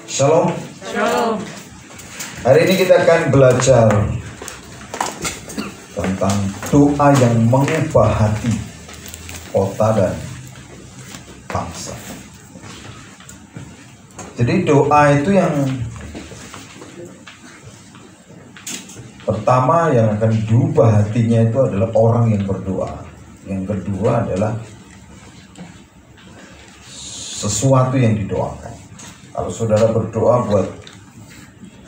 Shalom. Shalom. Hari ini kita akan belajar tentang doa yang mengubah hati, kota, dan bangsa. Jadi doa itu yang pertama yang akan diubah hatinya itu adalah orang yang berdoa. Yang kedua adalah sesuatu yang didoakan. Kalau saudara berdoa buat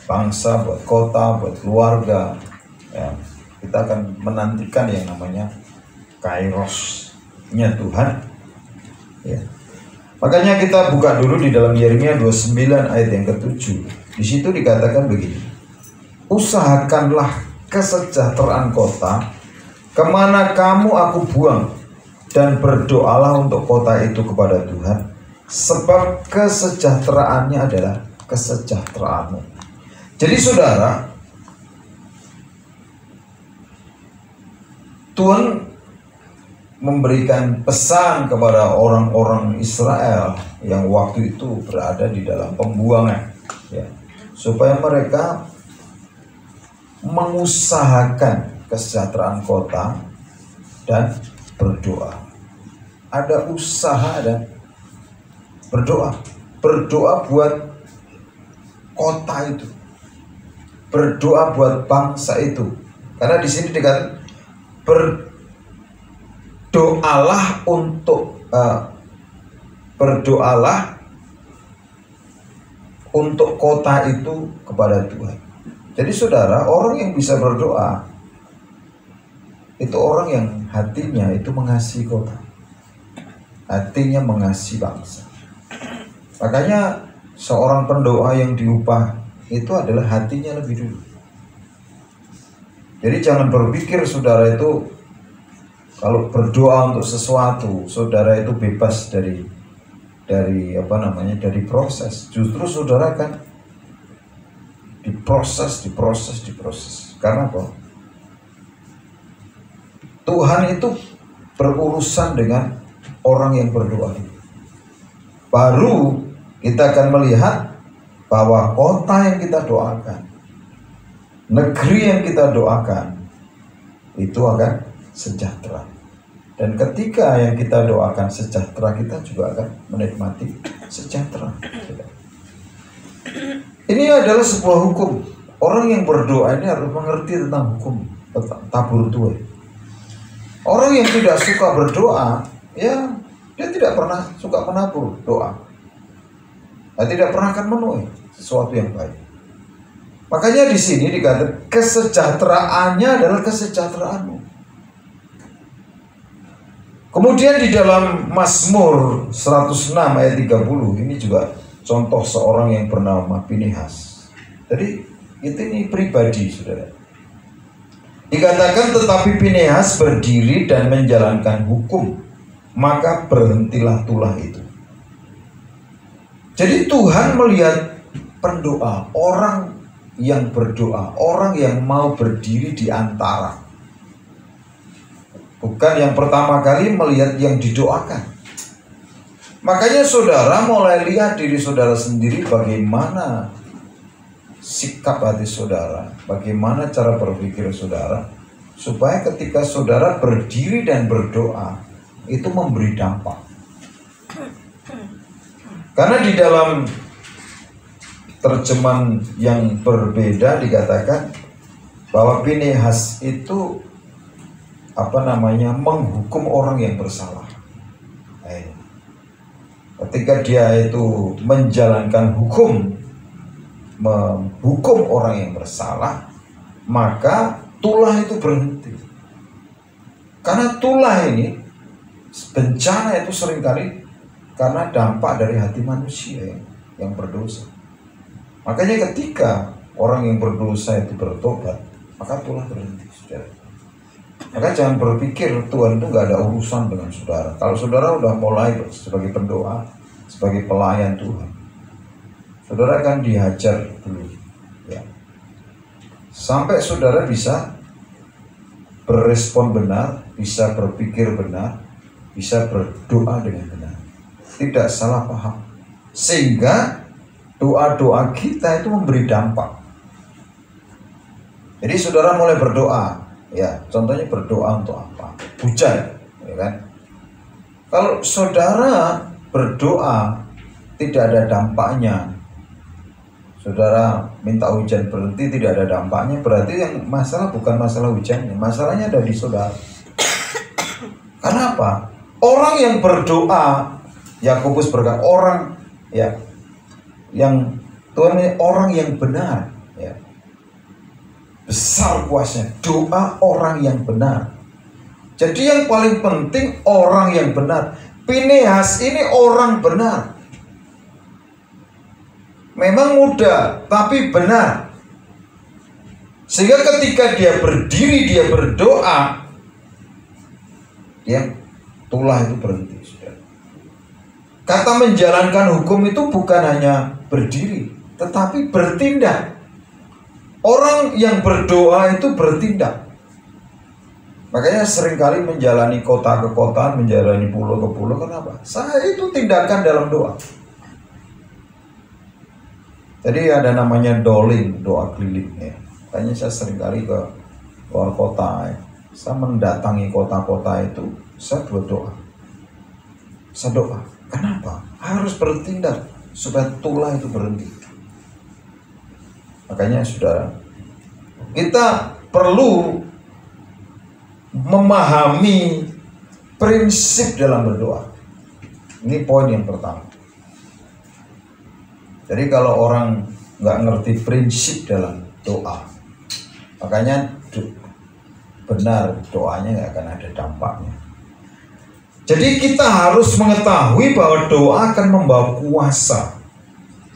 bangsa, buat kota, buat keluarga, ya, kita akan menantikan yang namanya kairosnya Tuhan. Ya. Makanya kita buka dulu di dalam Yeremia 29 ayat yang ke-7. Di situ dikatakan begini: usahakanlah kesejahteraan kota, kemana kamu aku buang, dan berdoalah untuk kota itu kepada Tuhan, sebab kesejahteraannya adalah kesejahteraanmu. Jadi saudara, Tuhan memberikan pesan kepada orang-orang Israel yang waktu itu berada di dalam pembuangan, ya, supaya mereka mengusahakan kesejahteraan kota dan berdoa. Ada usaha dan berdoa. Berdoa buat kota itu, berdoa buat bangsa itu. Karena di sini dikatakan berdoalah untuk kota itu kepada Tuhan. Jadi saudara, orang yang bisa berdoa itu orang yang hatinya itu mengasihi kota, hatinya mengasihi bangsa. Makanya seorang pendoa yang diupah itu adalah hatinya lebih dulu. Jadi jangan berpikir saudara itu kalau berdoa untuk sesuatu, saudara itu bebas dari proses. Justru saudara kan diproses. Karena apa? Tuhan itu berurusan dengan orang yang berdoa. Baru kita akan melihat bahwa kota yang kita doakan, negeri yang kita doakan, itu akan sejahtera. Dan ketika yang kita doakan sejahtera, kita juga akan menikmati sejahtera. Ini adalah sebuah hukum. Orang yang berdoa ini harus mengerti tentang hukum tabur tuai. Orang yang tidak suka berdoa, ya dia tidak pernah suka menabur doa. Nah, tidak pernah akan menuai sesuatu yang baik. Makanya di sini dikatakan kesejahteraannya adalah kesejahteraanmu. Kemudian di dalam Mazmur 106 ayat 30 ini juga contoh seorang yang bernama Pinehas. Jadi ini pribadi saudara. Dikatakan tetapi Pinehas berdiri dan menjalankan hukum, maka berhentilah tulah itu. Jadi Tuhan melihat pendoa, orang yang berdoa, orang yang mau berdiri di antara. Bukan yang pertama kali melihat yang didoakan. Makanya saudara mulai lihat diri saudara sendiri, bagaimana sikap hati saudara, bagaimana cara berpikir saudara, supaya ketika saudara berdiri dan berdoa, itu memberi dampak. Karena di dalam terjemahan yang berbeda dikatakan bahwa Pinehas itu menghukum orang yang bersalah. Ketika dia itu menjalankan hukum, menghukum orang yang bersalah, maka tulah itu berhenti. Karena tulah ini, bencana itu seringkali karena dampak dari hati manusia yang berdosa. Makanya ketika orang yang berdosa itu bertobat, maka tulah berhenti, saudara. Maka jangan berpikir Tuhan itu gak ada urusan dengan saudara. Kalau saudara udah mulai sebagai pendoa, sebagai pelayan Tuhan, saudara akan dihajar dulu, ya, sampai saudara bisa berespon benar, bisa berpikir benar, bisa berdoa dengan benar, tidak salah paham, sehingga doa-doa kita itu memberi dampak. Jadi saudara mulai berdoa, ya contohnya berdoa untuk apa? Hujan, ya kan? Kalau saudara berdoa tidak ada dampaknya, saudara minta hujan berhenti tidak ada dampaknya, berarti yang masalah bukan masalah hujannya, masalahnya ada di saudara. Karena apa? Orang yang berdoa, Yakobus berkata, orang ya yang Tuhan ini orang yang benar, ya. Besar kuasanya doa orang yang benar. Jadi yang paling penting orang yang benar. Pinehas ini orang benar. Memang muda tapi benar. Sehingga ketika dia berdiri, dia berdoa, ya tulah itu berhenti, saudara. Kata menjalankan hukum itu bukan hanya berdiri, tetapi bertindak. Orang yang berdoa itu bertindak. Makanya seringkali menjalani kota ke kota, menjalani pulau ke pulau. Kenapa? Saya itu tindakan dalam doa. Jadi ada namanya doling, doa keliling, ya. Makanya saya seringkali ke luar kota, ya. Saya mendatangi kota-kota itu, saya berdoa. Saya doa. Kenapa? Harus bertindak supaya tulah itu berhenti. Makanya saudara, kita perlu memahami prinsip dalam berdoa. Ini poin yang pertama. Jadi kalau orang nggak ngerti prinsip dalam doa, makanya benar doanya nggak akan ada dampaknya. Jadi kita harus mengetahui bahwa doa akan membawa kuasa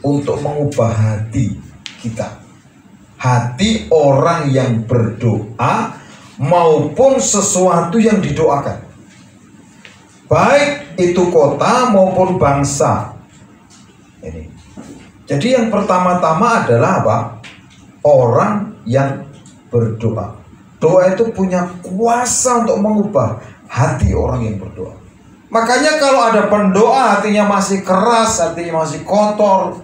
untuk mengubah hati kita. Hati orang yang berdoa maupun sesuatu yang didoakan. Baik itu kota maupun bangsa. Ini. Jadi yang pertama-tama adalah apa? Orang yang berdoa. Doa itu punya kuasa untuk mengubah hati orang yang berdoa. Makanya kalau ada pendoa hatinya masih keras, hatinya masih kotor,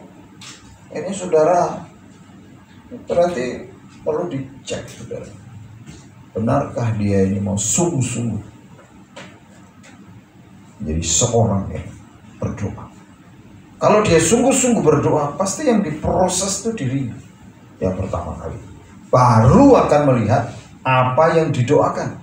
ini saudara, berarti perlu dicek, saudara. Benarkah dia ini mau sungguh-sungguh jadi seorang yang berdoa? Kalau dia sungguh-sungguh berdoa, pasti yang diproses itu dirinya yang pertama kali. Baru akan melihat apa yang didoakan.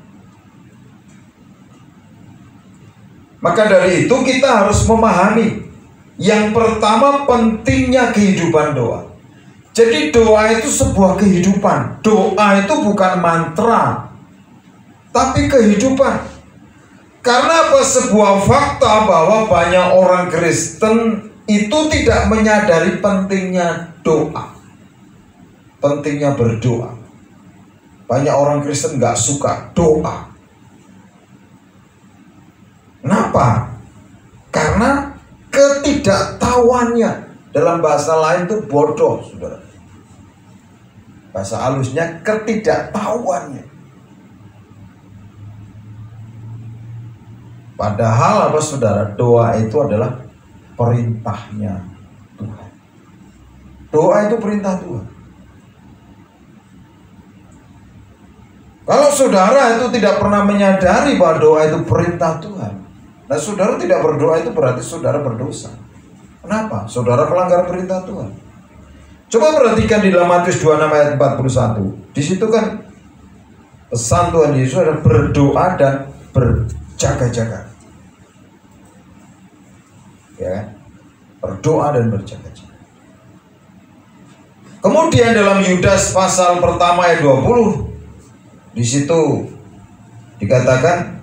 Maka dari itu kita harus memahami yang pertama pentingnya kehidupan doa. Jadi doa itu sebuah kehidupan. Doa itu bukan mantra, tapi kehidupan. Karena apa? Sebuah fakta bahwa banyak orang Kristen itu tidak menyadari pentingnya doa, pentingnya berdoa. Banyak orang Kristen nggak suka doa. Kenapa? Karena ketidaktahuannya. Dalam bahasa lain itu bodoh, saudara. Bahasa halusnya ketidaktahuannya. Padahal apa saudara? Doa itu adalah perintahnya Tuhan. Doa itu perintah Tuhan. Kalau saudara itu tidak pernah menyadari bahwa doa itu perintah Tuhan, nah saudara tidak berdoa itu berarti saudara berdosa. Kenapa? Saudara melanggar perintah Tuhan. Coba perhatikan di dalam Matius 26 ayat 41. Di situ kan pesan Tuhan Yesus adalah berdoa dan berjaga-jaga. Ya, berdoa dan berjaga-jaga. Kemudian dalam Yudas pasal pertama ayat 20, di situ dikatakan,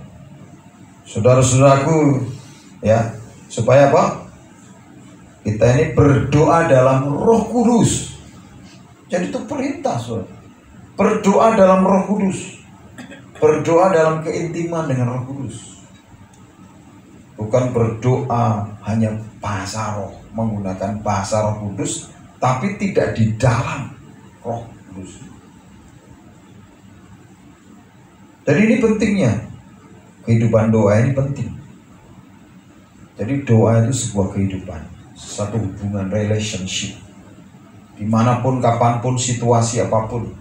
saudara-saudaraku, ya, supaya apa? Kita ini berdoa dalam Roh Kudus. Jadi itu perintah, saudara. Berdoa dalam Roh Kudus. Berdoa dalam keintiman dengan Roh Kudus. Bukan berdoa hanya bahasa roh, menggunakan bahasa Roh Kudus, tapi tidak di dalam Roh Kudus. Jadi ini pentingnya. Kehidupan doa ini penting. Jadi doa itu sebuah kehidupan, satu hubungan, relationship. dimanapun, kapanpun, situasi apapun.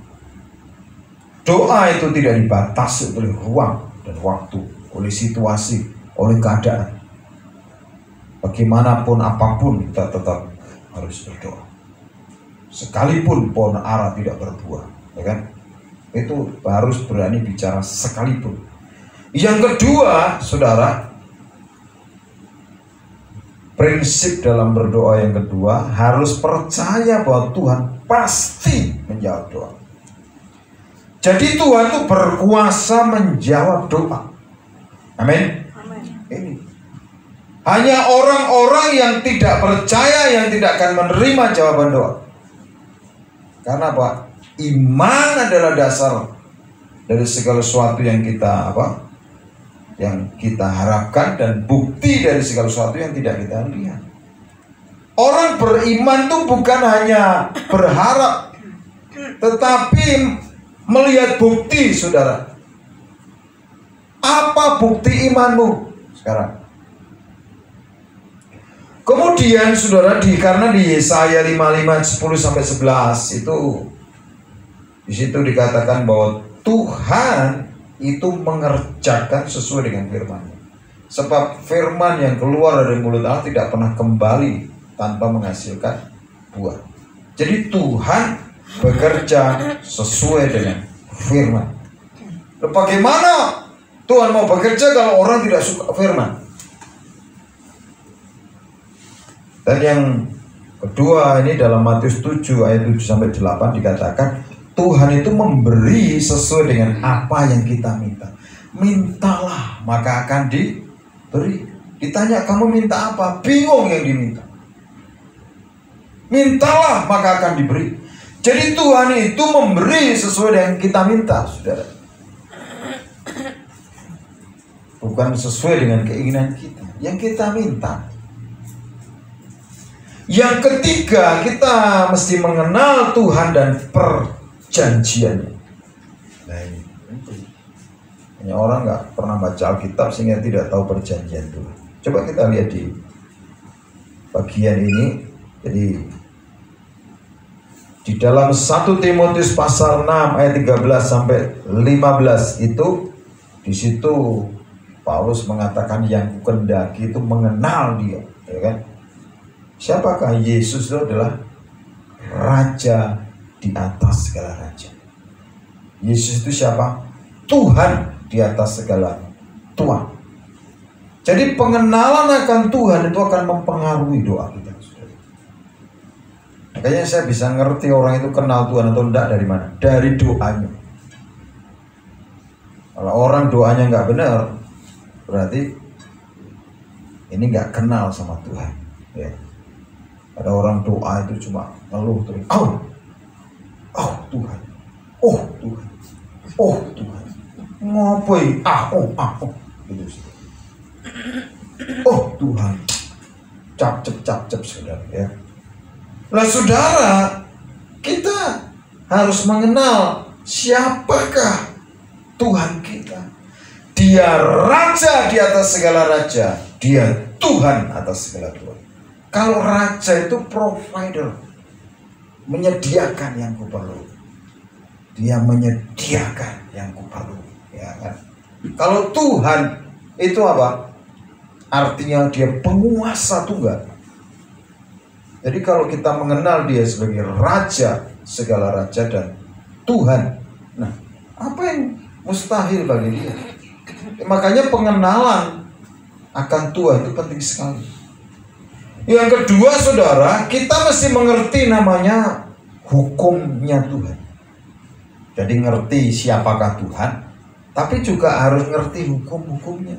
Doa itu tidak dibatasi oleh ruang dan waktu, oleh situasi, oleh keadaan. Bagaimanapun, apapun, kita tetap harus berdoa. Sekalipun pohon ara tidak berbuah, ya kan? Itu harus berani bicara sekalipun. Yang kedua, saudara, prinsip dalam berdoa yang kedua, harus percaya bahwa Tuhan pasti menjawab doa. Jadi Tuhan itu berkuasa menjawab doa. Amin. Ini hanya orang-orang yang tidak percaya yang tidak akan menerima jawaban doa. Karena apa? Iman adalah dasar dari segala sesuatu yang kita yang kita harapkan, dan bukti dari segala sesuatu yang tidak kita lihat. Orang beriman itu bukan hanya berharap, tetapi melihat bukti, saudara. Apa bukti imanmu sekarang? Kemudian saudara, karena di Yesaya 55 10-11 itu, di situ dikatakan bahwa Tuhan itu mengerjakan sesuai dengan firman-Nya. Sebab firman yang keluar dari mulut Allah tidak pernah kembali tanpa menghasilkan buah. Jadi Tuhan bekerja sesuai dengan firman. Bagaimana Tuhan mau bekerja kalau orang tidak suka firman? Dan yang kedua, ini dalam Matius 7 ayat 7-8 dikatakan Tuhan itu memberi sesuai dengan apa yang kita minta. Mintalah maka akan diberi. Ditanya kamu minta apa? Bingung yang diminta. Mintalah maka akan diberi. Jadi Tuhan itu memberi sesuai dengan kita minta, saudara. Bukan sesuai dengan keinginan kita, yang kita minta. Yang ketiga, kita mesti mengenal Tuhan dan perjanjiannya. Nah ini, hanya orang nggak pernah baca Alkitab sehingga tidak tahu perjanjian Tuhan. Coba kita lihat di bagian ini. Jadi di dalam 1 Timotius pasal 6 ayat 13-15 itu, di situ Paulus mengatakan yang kukendaki itu mengenal Dia, ya kan? Siapakah Yesus? Itu adalah Raja di atas segala raja. Yesus itu siapa? Tuhan di atas segala Tuhan. Jadi pengenalan akan Tuhan itu akan mempengaruhi doa kita. Makanya saya bisa ngerti orang itu kenal Tuhan atau enggak dari mana? Dari doanya. Kalau orang doanya nggak benar, berarti ini nggak kenal sama Tuhan. Ya. Ada orang doa itu cuma ngeluh terus. Oh Tuhan, oh Tuhan, oh Tuhan. Ngapain? Gitu sih. Oh Tuhan, cap saudara ya. Nah saudara, kita harus mengenal siapakah Tuhan kita. Dia Raja di atas segala raja, Dia Tuhan atas segala Tuhan. Kalau raja itu provider, menyediakan yang kuperlu. Dia menyediakan yang kuperlu, ya kan? Kalau Tuhan itu apa? Artinya Dia penguasa tunggal. Jadi kalau kita mengenal Dia sebagai Raja segala raja dan Tuhan, nah apa yang mustahil bagi Dia? Makanya pengenalan akan Tuhan itu penting sekali. Yang kedua saudara, kita mesti mengerti namanya hukumnya Tuhan. Jadi ngerti siapakah Tuhan, tapi juga harus ngerti hukum-hukumnya.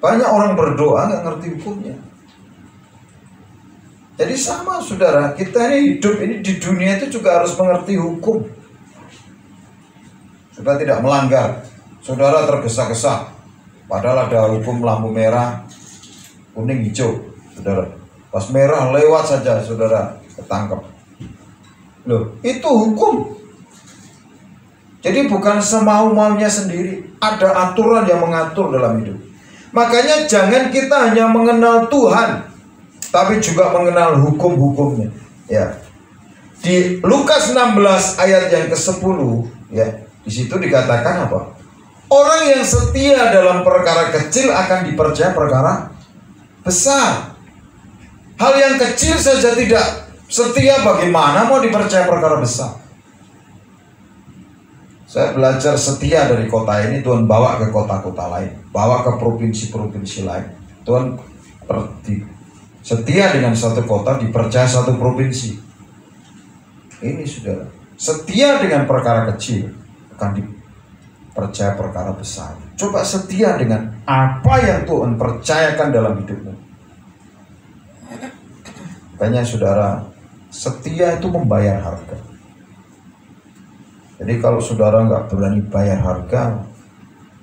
Banyak orang berdoa nggak ngerti hukumnya. Jadi sama saudara, kita ini hidup ini di dunia itu juga harus mengerti hukum supaya tidak melanggar. Saudara tergesa-gesa, padahal ada hukum lampu merah, kuning, hijau. Saudara, pas merah lewat saja, saudara ketangkep. Loh, itu hukum. Jadi bukan semau-maunya sendiri, ada aturan yang mengatur dalam hidup. Makanya jangan kita hanya mengenal Tuhan, tapi juga mengenal hukum-hukumnya. Ya, Di Lukas 16 ayat yang ke-10 ya, di situ dikatakan apa? Orang yang setia dalam perkara kecil akan dipercaya perkara besar. Hal yang kecil saja tidak setia, bagaimana mau dipercaya perkara besar? Saya belajar setia dari kota ini, Tuhan bawa ke kota-kota lain, bawa ke provinsi-provinsi lain. Tuhan setia dengan satu kota, dipercaya satu provinsi. Ini saudara, setia dengan perkara kecil akan dipercaya perkara besar. Coba setia dengan apa yang Tuhan percayakan dalam hidupmu. Makanya saudara, setia itu membayar harga. Jadi kalau saudara nggak berani bayar harga,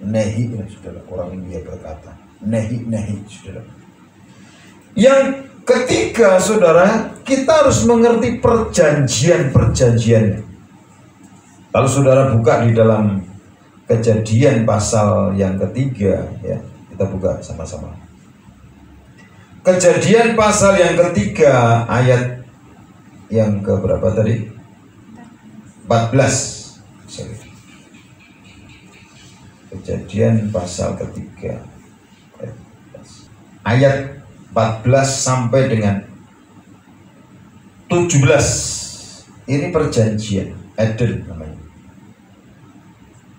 nehi ya saudara, orang India berkata, nehi saudara. Yang ketiga saudara, kita harus mengerti perjanjian-perjanjiannya. Kalau saudara buka di dalam Kejadian pasal yang ketiga ya, kita buka sama-sama. Kejadian pasal yang ketiga ayat yang ke berapa tadi? 14. Kejadian pasal ketiga ayat 14 sampai dengan 17. Ini perjanjian Eden namanya.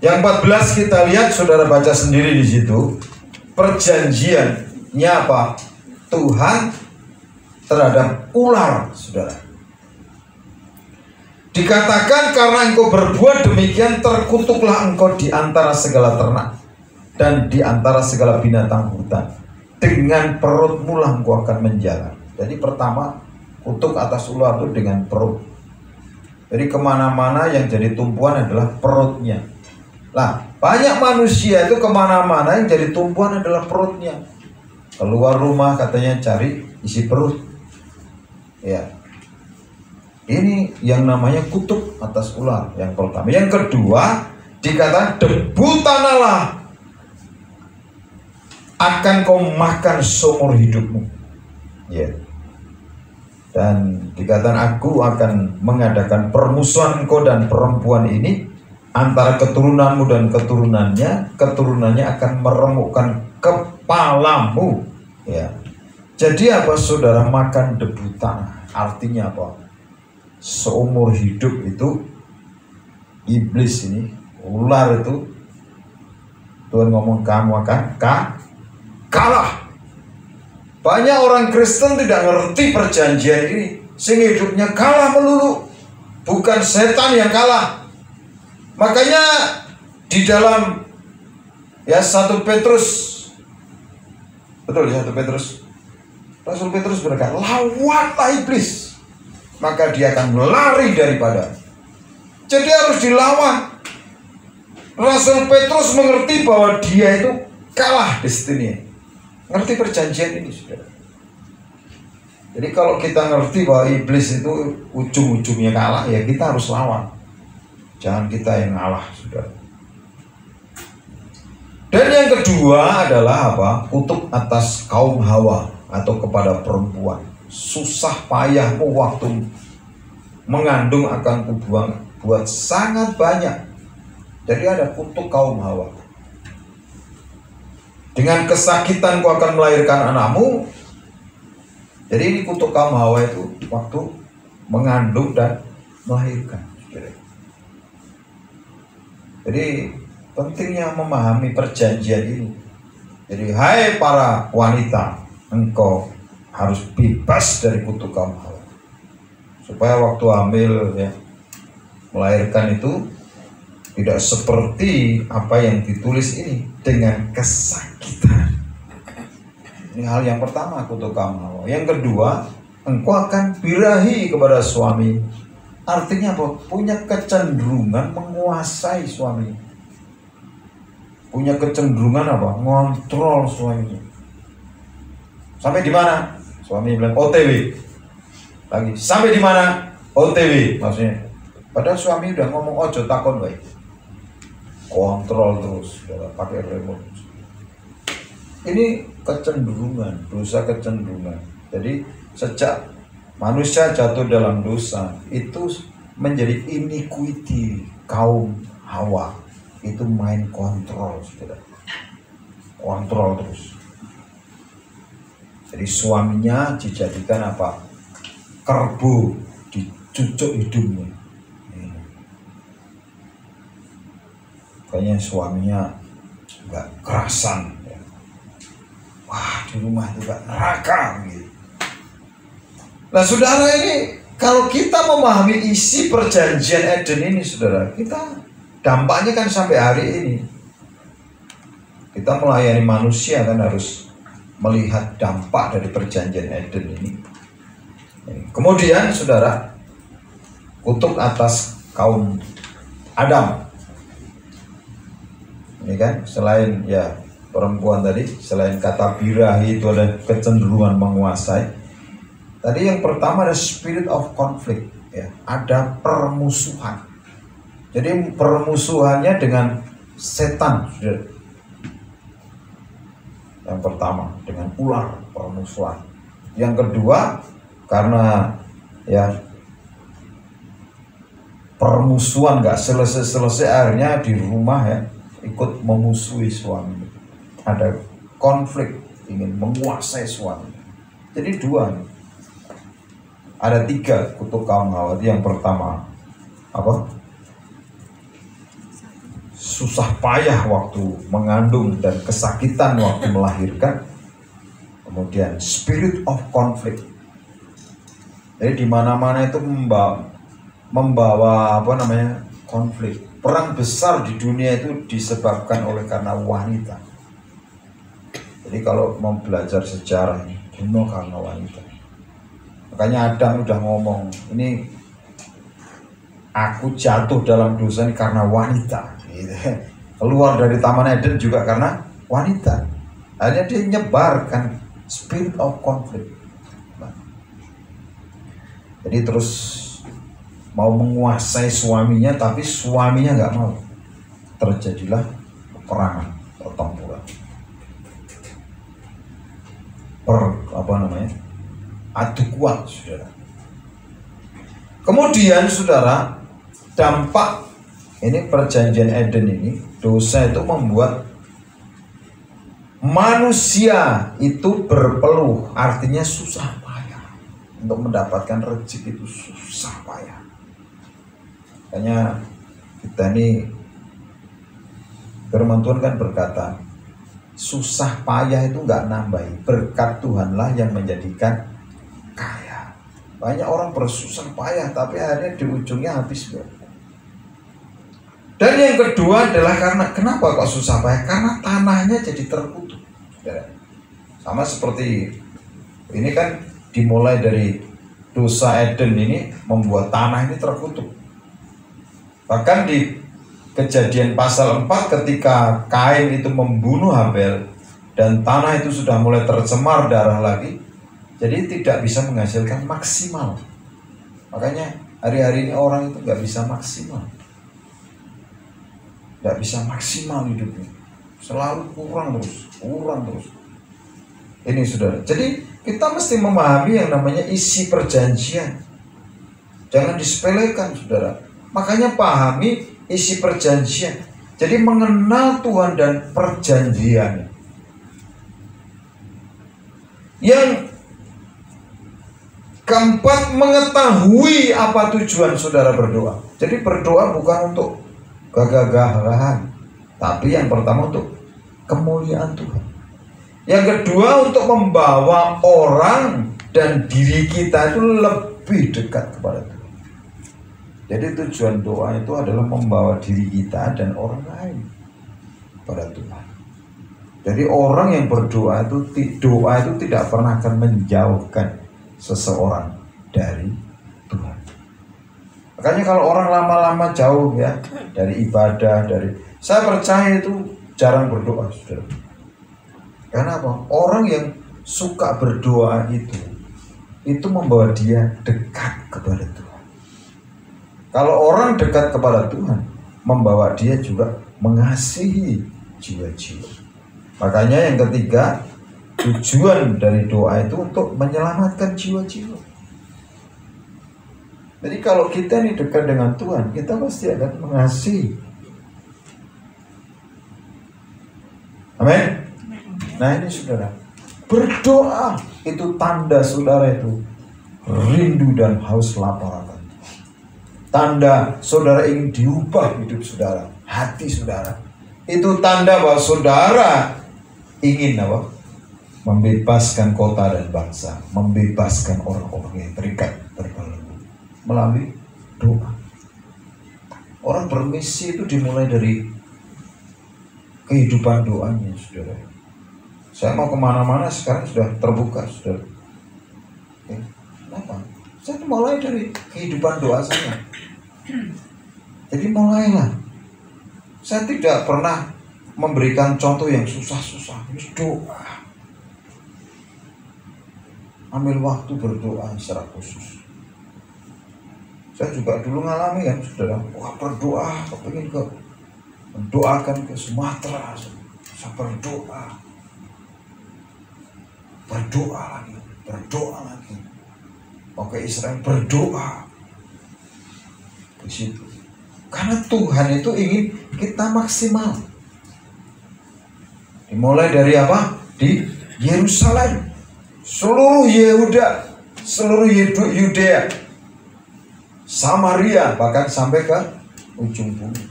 Yang 14 kita lihat, saudara baca sendiri di situ. Perjanjiannya apa? Tuhan terhadap ular, saudara. Dikatakan karena engkau berbuat demikian, terkutuklah engkau di antara segala ternak dan di antara segala binatang hutan. Dengan perutmu lah engkau akan menjalan. Jadi pertama, kutuk atas ular itu dengan perut. Jadi kemana-mana yang jadi tumpuan adalah perutnya. Lah, banyak manusia itu kemana-mana yang jadi tumpuan adalah perutnya. Keluar rumah katanya cari isi perut. Ya. Ini yang namanya kutuk atas ular yang pertama. Yang kedua, dikatakan debu tanah lah akan kau makan seumur hidupmu. Ya. Dan dikatakan aku akan mengadakan permusuhan engkau dan perempuan ini antara keturunanmu dan keturunannya akan meremukkan kepalamu. Ya. Jadi apa saudara, makan debu tanah? Artinya apa? Seumur hidup itu iblis ini, ular itu, Tuhan ngomong kamu akan kalah. Banyak orang Kristen tidak ngerti perjanjian ini, sehingga hidupnya kalah melulu. Bukan setan yang kalah. Makanya di dalam ya 1 Petrus, betul ya 1 Petrus, Rasul Petrus berkata, lawanlah iblis, maka dia akan lari daripada. Jadi harus dilawan. Rasul Petrus mengerti bahwa dia itu kalah destininya. Ngerti perjanjian ini, saudara. Jadi kalau kita ngerti bahwa iblis itu ujung-ujungnya kalah, ya kita harus lawan. Jangan kita yang ngalah, saudara. Dan yang kedua adalah apa? Kutuk atas kaum Hawa atau kepada perempuan. Susah payahmu waktu mengandung akan kubuang buat sangat banyak. Jadi ada kutuk kaum Hawa. Dengan kesakitan kau akan melahirkan anakmu. Jadi ini kutuk kaum Hawa itu waktu mengandung dan melahirkan. Jadi pentingnya memahami perjanjian ini. Jadi hai para wanita, engkau harus bebas dari kutuk kaum Hawa. Supaya waktu hamil ya, melahirkan itu tidak seperti apa yang ditulis ini, dengan kesakitan. Ini hal yang pertama, kutuk kaum Hawa. Yang kedua, engkau akan birahi kepada suami. Artinya apa? Punya kecenderungan menguasai suami. Punya kecenderungan apa? Ngontrol suaminya. Sampai di mana? Suami bilang OTW. Lagi. Sampai di mana? OTW maksudnya. Padahal suami udah ngomong ojo takon baik. Kontrol terus, sudah pakai remote. Ini kecenderungan, dosa kecenderungan. Jadi sejak manusia jatuh dalam dosa itu menjadi iniquity kaum Hawa. Itu main kontrol, saudara. Kontrol terus. Jadi suaminya dijadikan apa? Kerbau, dicucuk hidungnya. Kayaknya suaminya nggak kerasan. Ya. Wah, di rumah itu gak neraka gitu. Nah saudara, ini kalau kita memahami isi perjanjian Eden ini, saudara, kita dampaknya kan sampai hari ini. Kita melayani manusia kan harus melihat dampak dari perjanjian Eden ini. Kemudian saudara, kutuk atas kaum Adam. Ini kan selain ya perempuan tadi, selain kata birahi itu ada kecenderungan menguasai. Tadi yang pertama ada spirit of conflict, ya, ada permusuhan. Jadi permusuhannya dengan setan. Yang pertama dengan ular, permusuhan. Yang kedua karena ya permusuhan gak selesai-selesai, akhirnya di rumah ya ikut memusuhi suami. Ada konflik, ingin menguasai suami. Jadi dua nih. Ada tiga kutuk kaum Hawa. Yang pertama apa? Susah payah waktu mengandung dan kesakitan waktu melahirkan. Kemudian spirit of conflict. Jadi di mana-mana itu membawa apa namanya? Konflik. Perang besar di dunia itu disebabkan oleh karena wanita. Jadi kalau mau belajar sejarah ini, bunuh karena wanita. Makanya Adam udah ngomong, ini aku jatuh dalam dosa ini karena wanita. Gitu. Keluar dari Taman Eden juga karena wanita. Akhirnya dia nyebarkan spirit of conflict. Jadi terus mau menguasai suaminya, tapi suaminya nggak mau. Terjadilah peperangan, pertempuran. Adu kuat, saudara. Kemudian, saudara, dampak ini perjanjian Eden ini, dosa itu membuat manusia itu berpeluh, artinya susah payah. Untuk mendapatkan rezeki itu susah payah. Makanya kita ini, firman Tuhan kan berkata, susah payah itu nggak nambahi, berkat Tuhanlah yang menjadikan kaya. Banyak orang bersusah payah tapi akhirnya di ujungnya habis. Dan yang kedua adalah kenapa kok susah payah? Karena tanahnya jadi terkutuk. Sama seperti ini kan dimulai dari dosa Eden ini membuat tanah ini terkutuk. Bahkan di Kejadian pasal 4 ketika Kain itu membunuh Habel dan tanah itu sudah mulai tercemar darah lagi, jadi tidak bisa menghasilkan maksimal. Makanya hari-hari ini orang itu nggak bisa maksimal, nggak bisa maksimal hidupnya, selalu kurang terus. Ini saudara. Jadi kita mesti memahami yang namanya isi perjanjian. Jangan disepelekan, saudara. Makanya pahami isi perjanjian. Jadi mengenal Tuhan dan perjanjian. Yang keempat, mengetahui apa tujuan saudara berdoa. Jadi berdoa bukan untuk gagah-gagahan, tapi yang pertama untuk kemuliaan Tuhan. Yang kedua untuk membawa orang dan diri kita itu lebih dekat kepada Tuhan. Jadi tujuan doa itu adalah membawa diri kita dan orang lain pada Tuhan. Jadi orang yang berdoa itu, doa itu tidak pernah akan menjauhkan seseorang dari Tuhan. Makanya kalau orang lama-lama jauh ya dari ibadah, saya percaya itu jarang berdoa, saudara. Karena apa? Orang yang suka berdoa itu membawa dia dekat kepada Tuhan. Kalau orang dekat kepada Tuhan, membawa dia juga mengasihi jiwa-jiwa. Makanya yang ketiga, tujuan dari doa itu untuk menyelamatkan jiwa-jiwa. Jadi kalau kita ini dekat dengan Tuhan, kita pasti akan mengasihi. Amin. Nah ini saudara, berdoa itu tanda saudara itu rindu dan haus lapar akan. Tanda saudara ingin diubah hidup saudara, hati saudara. Itu tanda bahwa saudara ingin apa? Membebaskan kota dan bangsa, membebaskan orang-orang yang terikat terbelenggu melalui doa. Orang bermisi itu dimulai dari kehidupan doanya, saudara. Saya mau kemana-mana sekarang sudah terbuka, saudara. Kenapa? Saya mulai dari kehidupan doa saya. Jadi mulailah. Saya tidak pernah memberikan contoh yang susah-susah. Doa. Ambil waktu berdoa secara khusus. Saya juga dulu ngalami kan, saudara. Wah, berdoa, kepingin mendoakan ke Sumatera. Saya berdoa lagi. Oke, Israel berdoa di situ. Karena Tuhan itu ingin kita maksimal. Dimulai dari apa? Di Yerusalem. Seluruh Yehuda, seluruh Yudea, Samaria, bahkan sampai ke ujung bumi.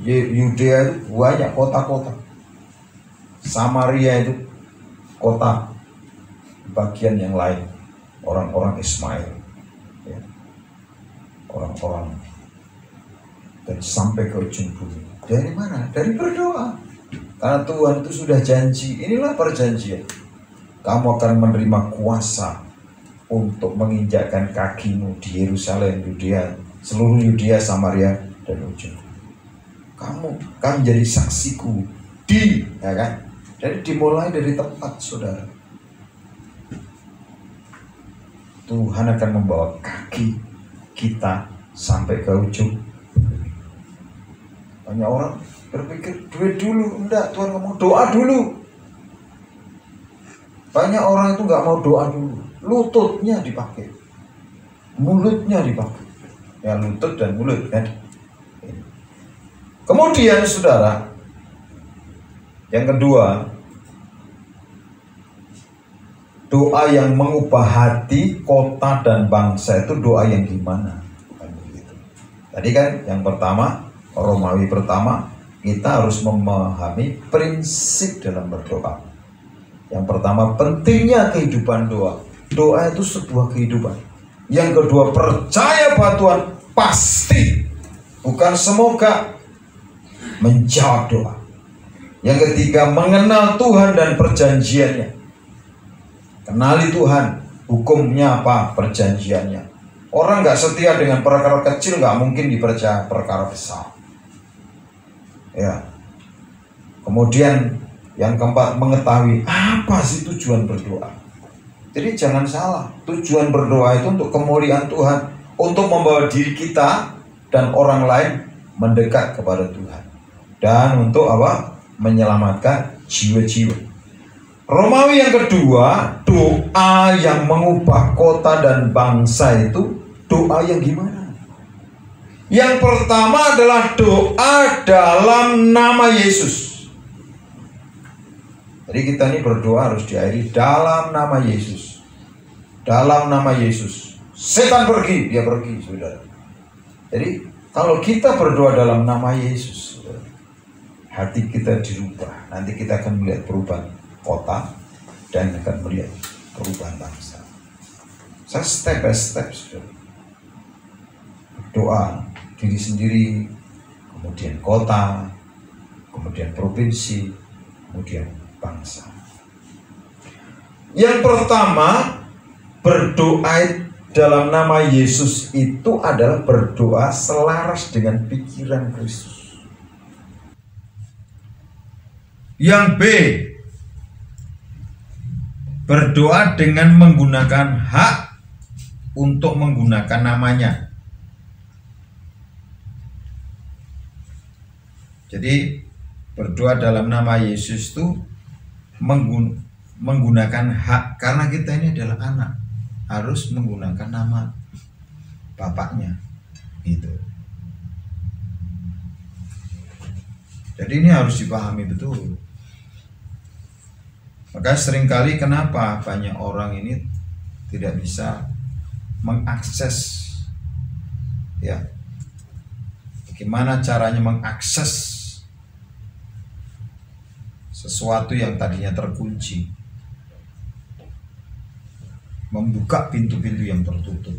Yudea itu banyak kota-kota. Samaria itu kota bagian yang lain, orang-orang Ismail, ya. Orang-orang, dan sampai ke ujung bumi. Dari mana? Dari berdoa. Karena Tuhan itu sudah janji. Inilah perjanjian. Kamu akan menerima kuasa untuk menginjakkan kakimu di Yerusalem, Yudea, seluruh Yudea, Samaria, dan ujung. Kamu akan menjadi saksiku ya kan? Jadi dimulai dari tempat, saudara. Tuhan akan membawa kaki kita sampai ke ujung. Banyak orang berpikir duit dulu, enggak, Tuhan ngomong doa dulu. Banyak orang itu nggak mau doa dulu, lututnya dipakai, mulutnya dipakai, ya lutut dan mulut kan. Kemudian saudara, yang kedua, doa yang mengubah hati, kota dan bangsa itu doa yang gimana? Tadi kan yang pertama, Romawi pertama, kita harus memahami prinsip dalam berdoa. Yang pertama, pentingnya kehidupan doa. Doa itu sebuah kehidupan. Yang kedua, percaya bahwa Tuhan pasti, bukan semoga, menjawab doa. Yang ketiga, mengenal Tuhan dan perjanjiannya. Kenali Tuhan, hukumnya apa, perjanjiannya. Orang gak setia dengan perkara kecil, gak mungkin dipercaya perkara besar. Ya. Kemudian yang keempat, mengetahui apa sih tujuan berdoa. Jadi jangan salah, tujuan berdoa itu untuk kemuliaan Tuhan, untuk membawa diri kita dan orang lain mendekat kepada Tuhan, dan untuk apa? Menyelamatkan jiwa-jiwa. Romawi yang kedua, doa yang mengubah kota dan bangsa itu doa yang gimana? Yang pertama adalah doa dalam nama Yesus. Jadi kita ini berdoa harus diakhiri dalam nama Yesus. Dalam nama Yesus. Setan pergi, dia pergi, saudara. Jadi kalau kita berdoa dalam nama Yesus, saudara, hati kita dirubah. Nanti kita akan melihat perubahan kota dan akan melihat perubahan bangsa. Saya step by step, saudara. Doa diri sendiri, kemudian kota, kemudian provinsi, kemudian bangsa. Yang pertama, berdoa dalam nama Yesus itu adalah berdoa selaras dengan pikiran Kristus. Yang B, berdoa dengan menggunakan hak untuk menggunakan namanya. Jadi berdoa dalam nama Yesus itu menggunakan hak, karena kita ini adalah anak, harus menggunakan nama bapaknya. Gitu. Jadi ini harus dipahami betul. Maka seringkali kenapa banyak orang ini tidak bisa mengakses, ya, bagaimana caranya mengakses sesuatu yang tadinya terkunci, membuka pintu-pintu yang tertutup.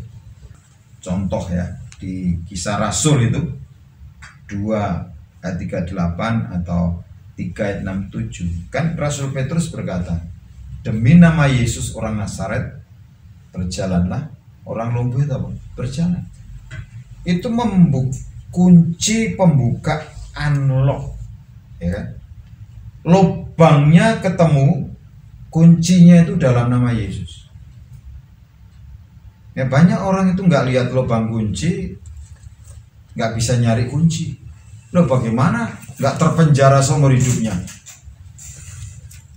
Contoh ya, di Kisah Rasul itu 2 ayat 38 atau 3 ayat 67, kan Rasul Petrus berkata, demi nama Yesus orang Nazaret, berjalanlah. Orang lumpuh itu apa? Berjalan. Itu kunci pembuka, unlock, ya kan? Lubangnya ketemu, kuncinya itu dalam nama Yesus. Ya, banyak orang itu nggak lihat lubang kunci, nggak bisa nyari kunci. Loh, bagaimana nggak terpenjara seumur hidupnya?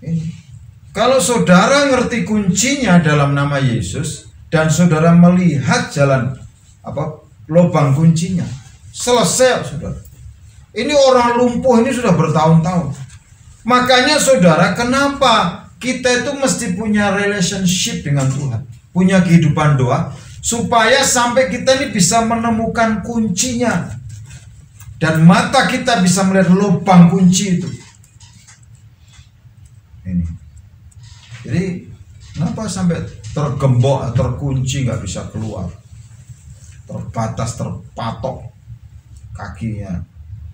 Ini. Kalau saudara ngerti kuncinya dalam nama Yesus dan saudara melihat jalan lubang kuncinya, selesai saudara. Ini orang lumpuh ini sudah bertahun-tahun. Makanya saudara, kenapa kita itu mesti punya relationship dengan Tuhan, punya kehidupan doa, supaya sampai kita ini bisa menemukan kuncinya dan mata kita bisa melihat lubang kunci itu. Ini. Jadi kenapa sampai tergembok, terkunci, nggak bisa keluar, terbatas, terpatok kakinya,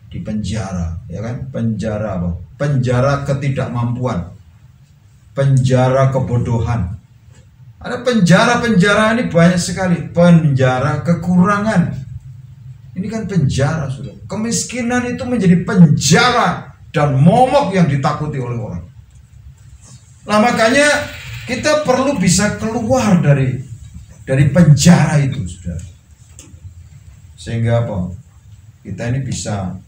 di penjara, ya kan? Penjara apa? Penjara ketidakmampuan, penjara kebodohan. Ada penjara-penjara ini banyak sekali. Penjara kekurangan. Ini kan penjara, sudah. Kemiskinan itu menjadi penjara dan momok yang ditakuti oleh orang. Nah, makanya kita perlu bisa keluar dari penjara itu, sudah. Sehingga apa? Kita ini bisa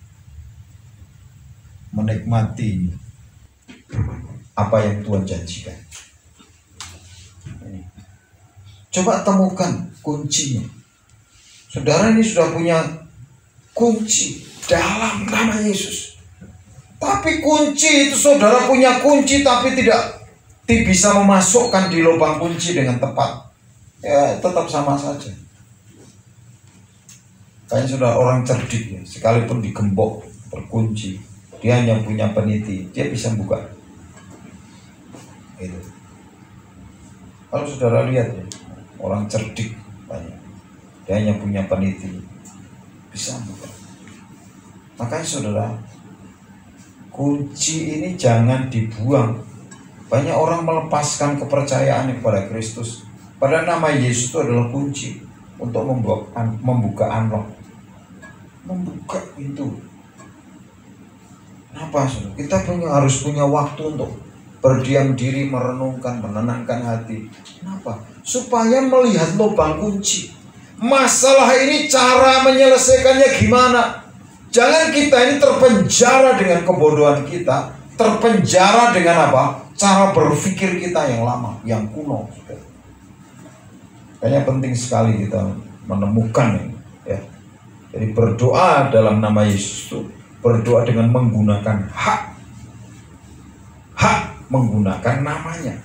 menikmati apa yang Tuhan janjikan. Coba temukan kuncinya. Saudara ini sudah punya kunci dalam nama Yesus. Tapi kunci itu, saudara punya kunci tapi tidak bisa memasukkan di lubang kunci dengan tepat. Ya, tetap sama saja. Kayaknya sudah orang cerdik ya, sekalipun digembok, terkunci, dia hanya punya peniti, dia bisa buka. Gitu. Kalau saudara lihat ya, orang cerdik banyak, dia hanya punya peniti, bisa buka. Makanya saudara, kunci ini jangan dibuang. Banyak orang melepaskan kepercayaan kepada Kristus, padahal nama Yesus itu adalah kunci untuk membuka unlock, membuka pintu. Kenapa saudara? Kita harus punya waktu untuk berdiam diri, merenungkan, menenangkan hati. Kenapa? Supaya melihat lubang kunci. Masalah ini cara menyelesaikannya gimana? Jangan kita ini terpenjara dengan kebodohan kita, terpenjara dengan apa? Cara berpikir kita yang lama, yang kuno. Kayaknya penting sekali kita menemukan ini, ya. Jadi berdoa dalam nama Yesus itu berdoa dengan menggunakan hak menggunakan namanya.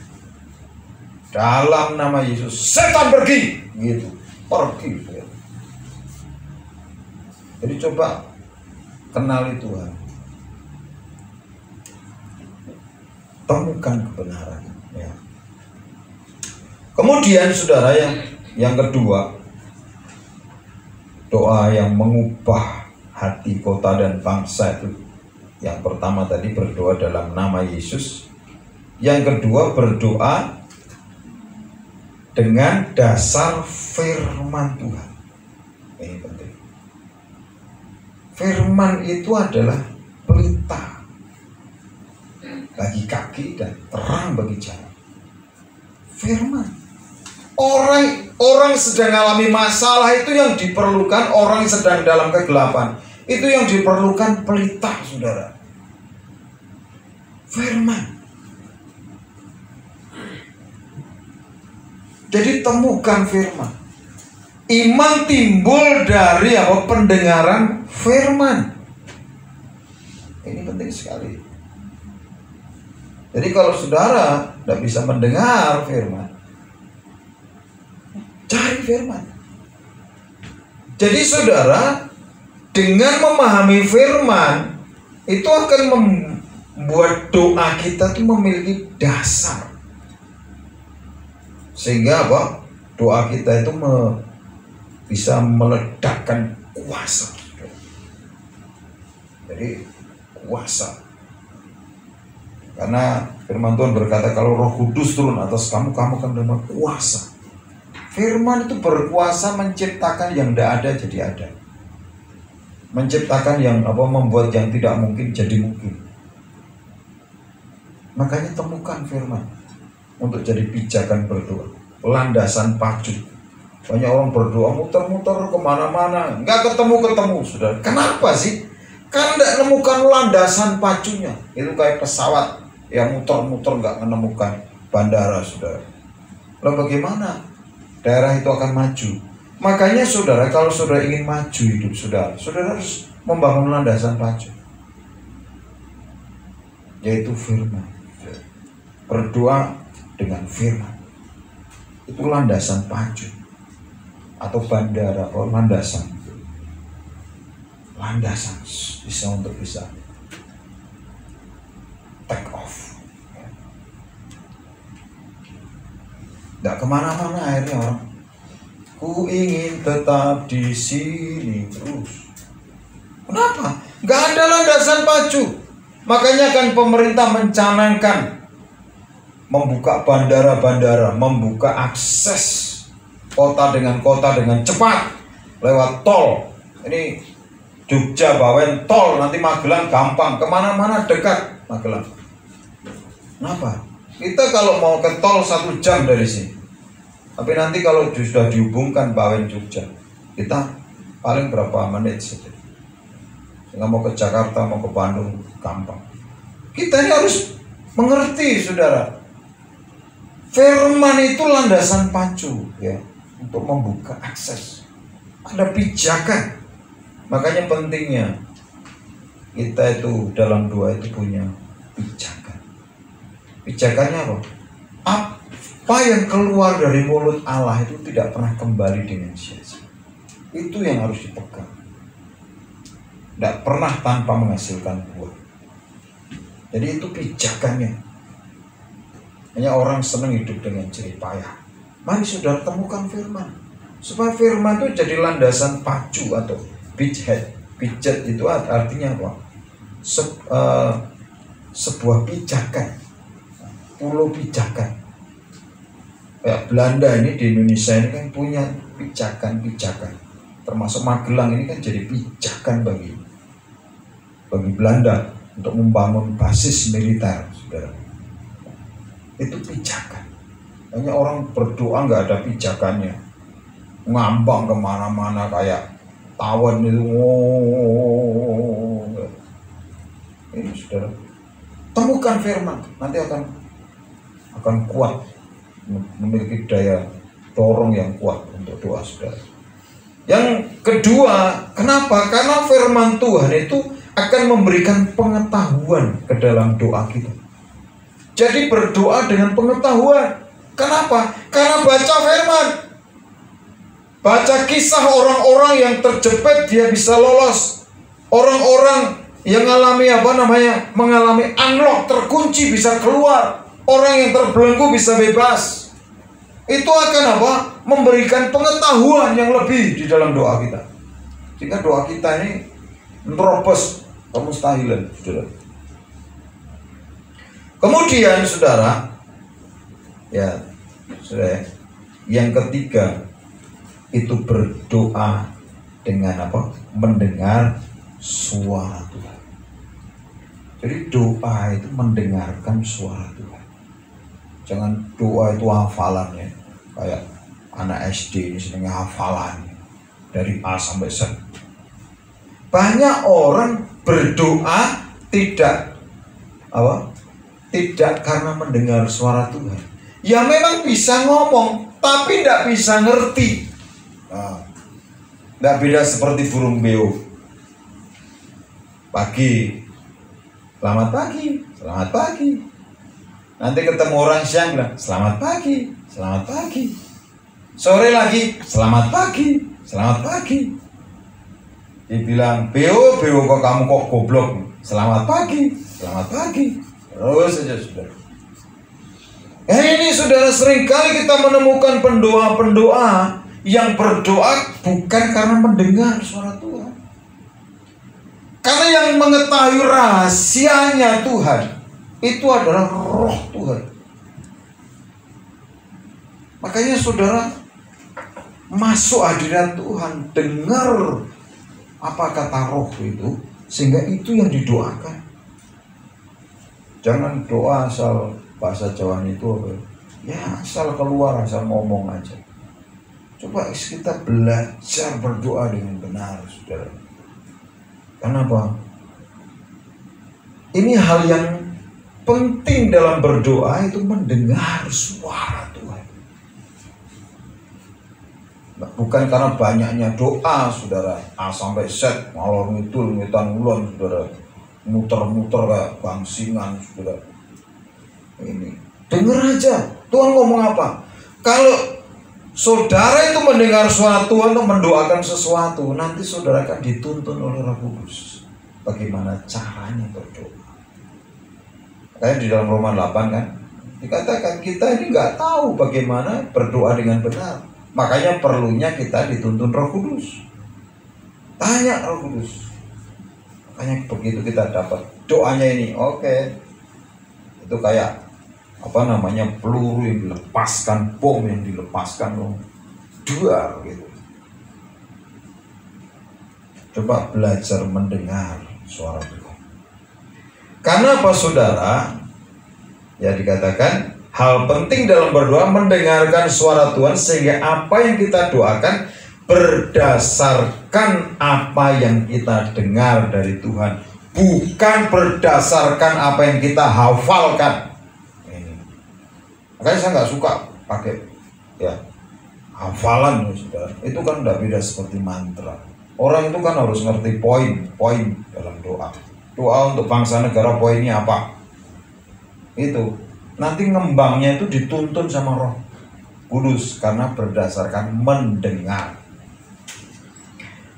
Dalam nama Yesus, setan pergi, gitu, pergi. Ya. Jadi coba kenali Tuhan, temukan kebenaran. Ya. Kemudian saudara, yang kedua, doa yang mengubah hati, kota, dan bangsa itu. Yang pertama tadi berdoa dalam nama Yesus. Yang kedua berdoa dengan dasar firman Tuhan. Ini penting. Firman itu adalah pelita bagi kaki dan terang bagi jalan. Firman. Orang sedang alami masalah itu yang diperlukan, orang yang sedang dalam kegelapan itu yang diperlukan pelita, saudara. Firman. Jadi temukan firman. Iman timbul dari apa? Pendengaran firman. Ini penting sekali. Jadi kalau saudara tidak bisa mendengar firman, cari firman. Jadi saudara dengan memahami firman itu akan membuat doa kita itu memiliki dasar. Sehingga apa? Doa kita itu bisa meledakkan kuasa. Jadi kuasa. Karena firman Tuhan berkata kalau Roh Kudus turun atas kamu, kamu akan mendapat kuasa. Firman itu berkuasa menciptakan yang tidak ada jadi ada. Menciptakan yang membuat yang tidak mungkin jadi mungkin. Makanya temukan firman untuk jadi pijakan berdoa, landasan pacu. Banyak orang berdoa muter-muter kemana-mana, nggak ketemu-ketemu, saudara. Kenapa sih? Kan nggak menemukan landasan pacunya. Itu kayak pesawat yang muter-muter nggak menemukan bandara, saudara. Lalu bagaimana daerah itu akan maju? Makanya saudara, kalau saudara ingin maju hidup saudara, saudara harus membangun landasan pacu, yaitu firman. Berdoa dengan firman itu landasan pacu atau bandara atau landasan bisa untuk bisa take off. Nggak kemana-mana akhirnya orang. Ku ingin tetap di sini terus. Kenapa? Nggak ada landasan pacu. Makanya kan pemerintah mencanangkan membuka bandara-bandara, membuka akses kota dengan cepat lewat tol. Ini Jogja Bawen tol, nanti Magelang gampang, kemana-mana dekat Magelang. Kenapa? Kita kalau mau ke tol 1 jam dari sini, tapi nanti kalau sudah dihubungkan Bawen Jogja, kita paling berapa menit saja. Sehingga mau ke Jakarta, mau ke Bandung gampang. Kita ini harus mengerti, saudara. Firman itu landasan pacu ya untuk membuka akses. Ada pijakan. Makanya pentingnya kita itu dalam doa itu punya pijakan. Pijakannya apa? Apa yang keluar dari mulut Allah itu tidak pernah kembali dengan sia-sia. Itu yang harus dipegang. Tidak pernah tanpa menghasilkan buah. Jadi itu pijakannya. Hanya orang senang hidup dengan jerih payah. Mari saudara temukan firman, supaya firman itu jadi landasan pacu atau beachhead. Beachhead itu artinya apa? Sebuah pijakan, pulau pijakan. Kayak Belanda ini di Indonesia ini kan punya pijakan-pijakan. Termasuk Magelang ini kan jadi pijakan bagi Belanda untuk membangun basis militer, saudara. Itu pijakan. Hanya orang berdoa nggak ada pijakannya, ngambang kemana-mana kayak tawon itu. Ini saudara, temukan firman, nanti akan kuat, memiliki daya dorong yang kuat untuk doa saudara. Yang kedua, kenapa? Karena firman Tuhan itu akan memberikan pengetahuan ke dalam doa kita. Jadi berdoa dengan pengetahuan. Kenapa? Karena baca firman, baca kisah orang-orang yang terjepit dia bisa lolos, orang-orang yang mengalami unlock, terkunci bisa keluar, orang yang terbelenggu bisa bebas. Itu akan memberikan pengetahuan yang lebih di dalam doa kita. Jika doa kita ini menerobos kemustahilan, saudara. Kemudian saudara, yang ketiga itu berdoa dengan mendengar suara Tuhan. Jadi doa itu mendengarkan suara Tuhan. Jangan doa itu hafalan ya, kayak anak SD ini sering hafalan dari A sampai Z. Banyak orang berdoa tidak karena mendengar suara Tuhan. Ya memang bisa ngomong, tapi tidak bisa ngerti. Nah, nggak beda seperti burung beo. Pagi, selamat pagi, selamat pagi. Nanti ketemu orang siang bilang, selamat pagi, selamat pagi. Sore lagi, selamat pagi, selamat pagi. Dibilang, beo, beo kok kamu kok goblok. Selamat pagi, selamat pagi. Terus saja sudah. Ini saudara, seringkali kita menemukan pendoa-pendoa yang berdoa bukan karena mendengar suara Tuhan. Karena yang mengetahui rahasianya Tuhan itu adalah roh Tuhan. Makanya saudara masuk hadirat Tuhan, dengar apa kata roh itu, sehingga itu yang didoakan. Jangan doa asal bahasa Jawa itu ya asal keluar, asal ngomong aja. Coba kita belajar berdoa dengan benar, saudara. Kenapa? Ini hal yang penting dalam berdoa, itu mendengar suara Tuhan. Bukan karena banyaknya doa, saudara. Sampai set ngalor ngidul ngetan ngulon, saudara. Muter-muter kayak bangsingan, saudara. Ini dengar aja Tuhan ngomong apa. Kalau saudara itu mendengar suara Tuhan untuk mendoakan sesuatu, nanti saudara akan dituntun oleh Roh Kudus bagaimana caranya berdoa. Kayak di dalam Roma 8 kan dikatakan kita ini nggak tahu bagaimana berdoa dengan benar. Makanya perlunya kita dituntun Roh Kudus. Tanya Roh Kudus. Makanya begitu kita dapat doanya ini, oke. Itu kayak peluru yang dilepaskan, bom yang dilepaskan loh, duar gitu. Coba belajar mendengar suara Tuhan. Karena apa saudara? Ya dikatakan hal penting dalam berdoa mendengarkan suara Tuhan, sehingga apa yang kita doakan berdasarkan apa yang kita dengar dari Tuhan, bukan berdasarkan apa yang kita hafalkan. Makanya saya nggak suka pakai ya hafalan, saudara. Itu kan tidak beda seperti mantra. Orang itu kan harus ngerti poin-poin dalam doa. Doa untuk bangsa negara poinnya apa? Itu nanti ngembangnya itu dituntun sama Roh Kudus karena berdasarkan mendengar.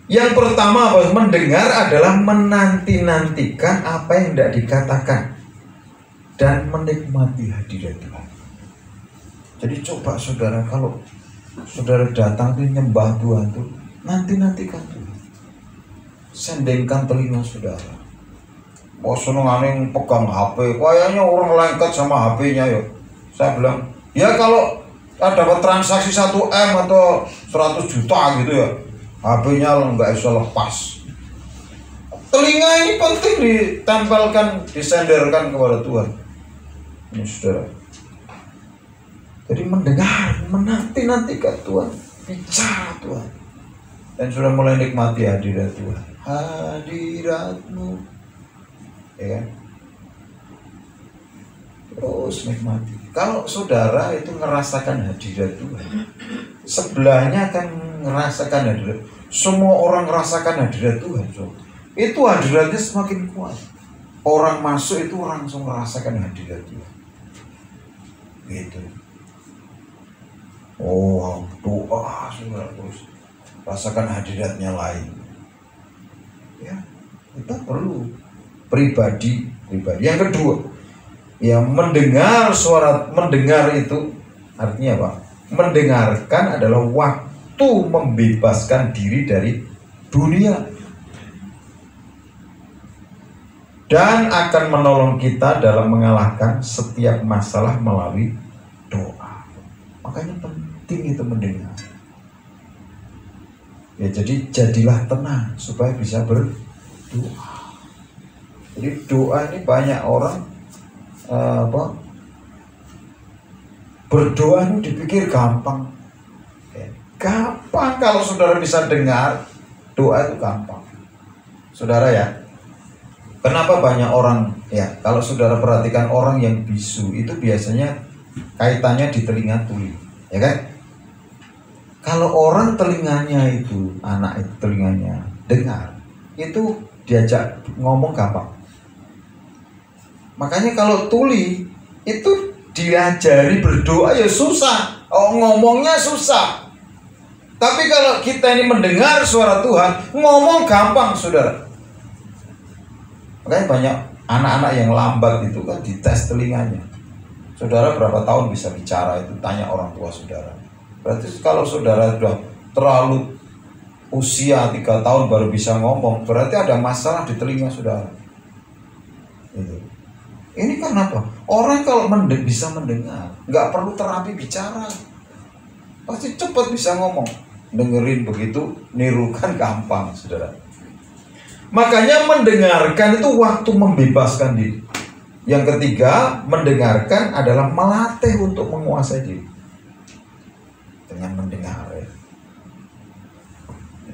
Yang pertama apa? Mendengar adalah menanti-nantikan apa yang tidak dikatakan dan menikmati hadirat Tuhan. Jadi coba saudara, kalau saudara datang di nyembah Tuhan tuh, nanti-nantikan Tuhan. Sendengkan telinga saudara. Mau seneng pegang HP, kayaknya orang lengket sama HP-nya ya. Saya bilang, ya kalau dapat transaksi 1M atau 100 juta gitu ya, HP-nya nggak bisa lepas. Telinga ini penting ditempelkan, disenderkan kepada Tuhan. Ini saudara. Jadi mendengar, menanti-nantikan Tuhan, bicara Tuhan, dan sudah mulai nikmati hadirat Tuhan. Hadirat-Mu, ya kan? Terus nikmati. Kalau saudara itu ngerasakan hadirat Tuhan, sebelahnya akan ngerasakan hadirat. Semua orang ngerasakan hadirat Tuhan, so. Itu hadiratnya semakin kuat. Orang masuk itu langsung merasakan hadirat Tuhan. Gitu. Oh, doa saudara, terus rasakan hadiratnya lain. Ya, kita perlu pribadi. Yang kedua, ya mendengar suara. Mendengar itu artinya apa? Mendengarkan adalah waktu membebaskan diri dari dunia dan akan menolong kita dalam mengalahkan setiap masalah melalui doa. Makanya penting itu mendengar. Ya jadi jadilah tenang supaya bisa berdoa. Jadi doa ini banyak orang berdoa ini dipikir gampang. Gampang kalau saudara bisa dengar, doa itu gampang. Saudara ya, kenapa banyak orang ya, kalau saudara perhatikan orang yang bisu itu biasanya kaitannya di telinga tuli, ya kan? Kalau orang telinganya itu, anak itu telinganya dengar, itu diajak ngomong gampang. Makanya kalau tuli itu diajari berdoa ya susah, ngomongnya susah. Tapi kalau kita ini mendengar suara Tuhan, ngomong gampang, saudara. Makanya banyak anak-anak yang lambat itu kan dites telinganya. Saudara berapa tahun bisa bicara itu, tanya orang tua saudara. Berarti kalau saudara sudah terlalu usia 3 tahun baru bisa ngomong, berarti ada masalah di telinga saudara. Ini karena apa? Orang kalau bisa mendengar, nggak perlu terapi bicara, pasti cepat bisa ngomong. Dengerin begitu, nirukan gampang, saudara. Makanya mendengarkan itu waktu membebaskan diri. Yang ketiga, mendengarkan adalah melatih untuk menguasai diri. Dengan mendengar ya.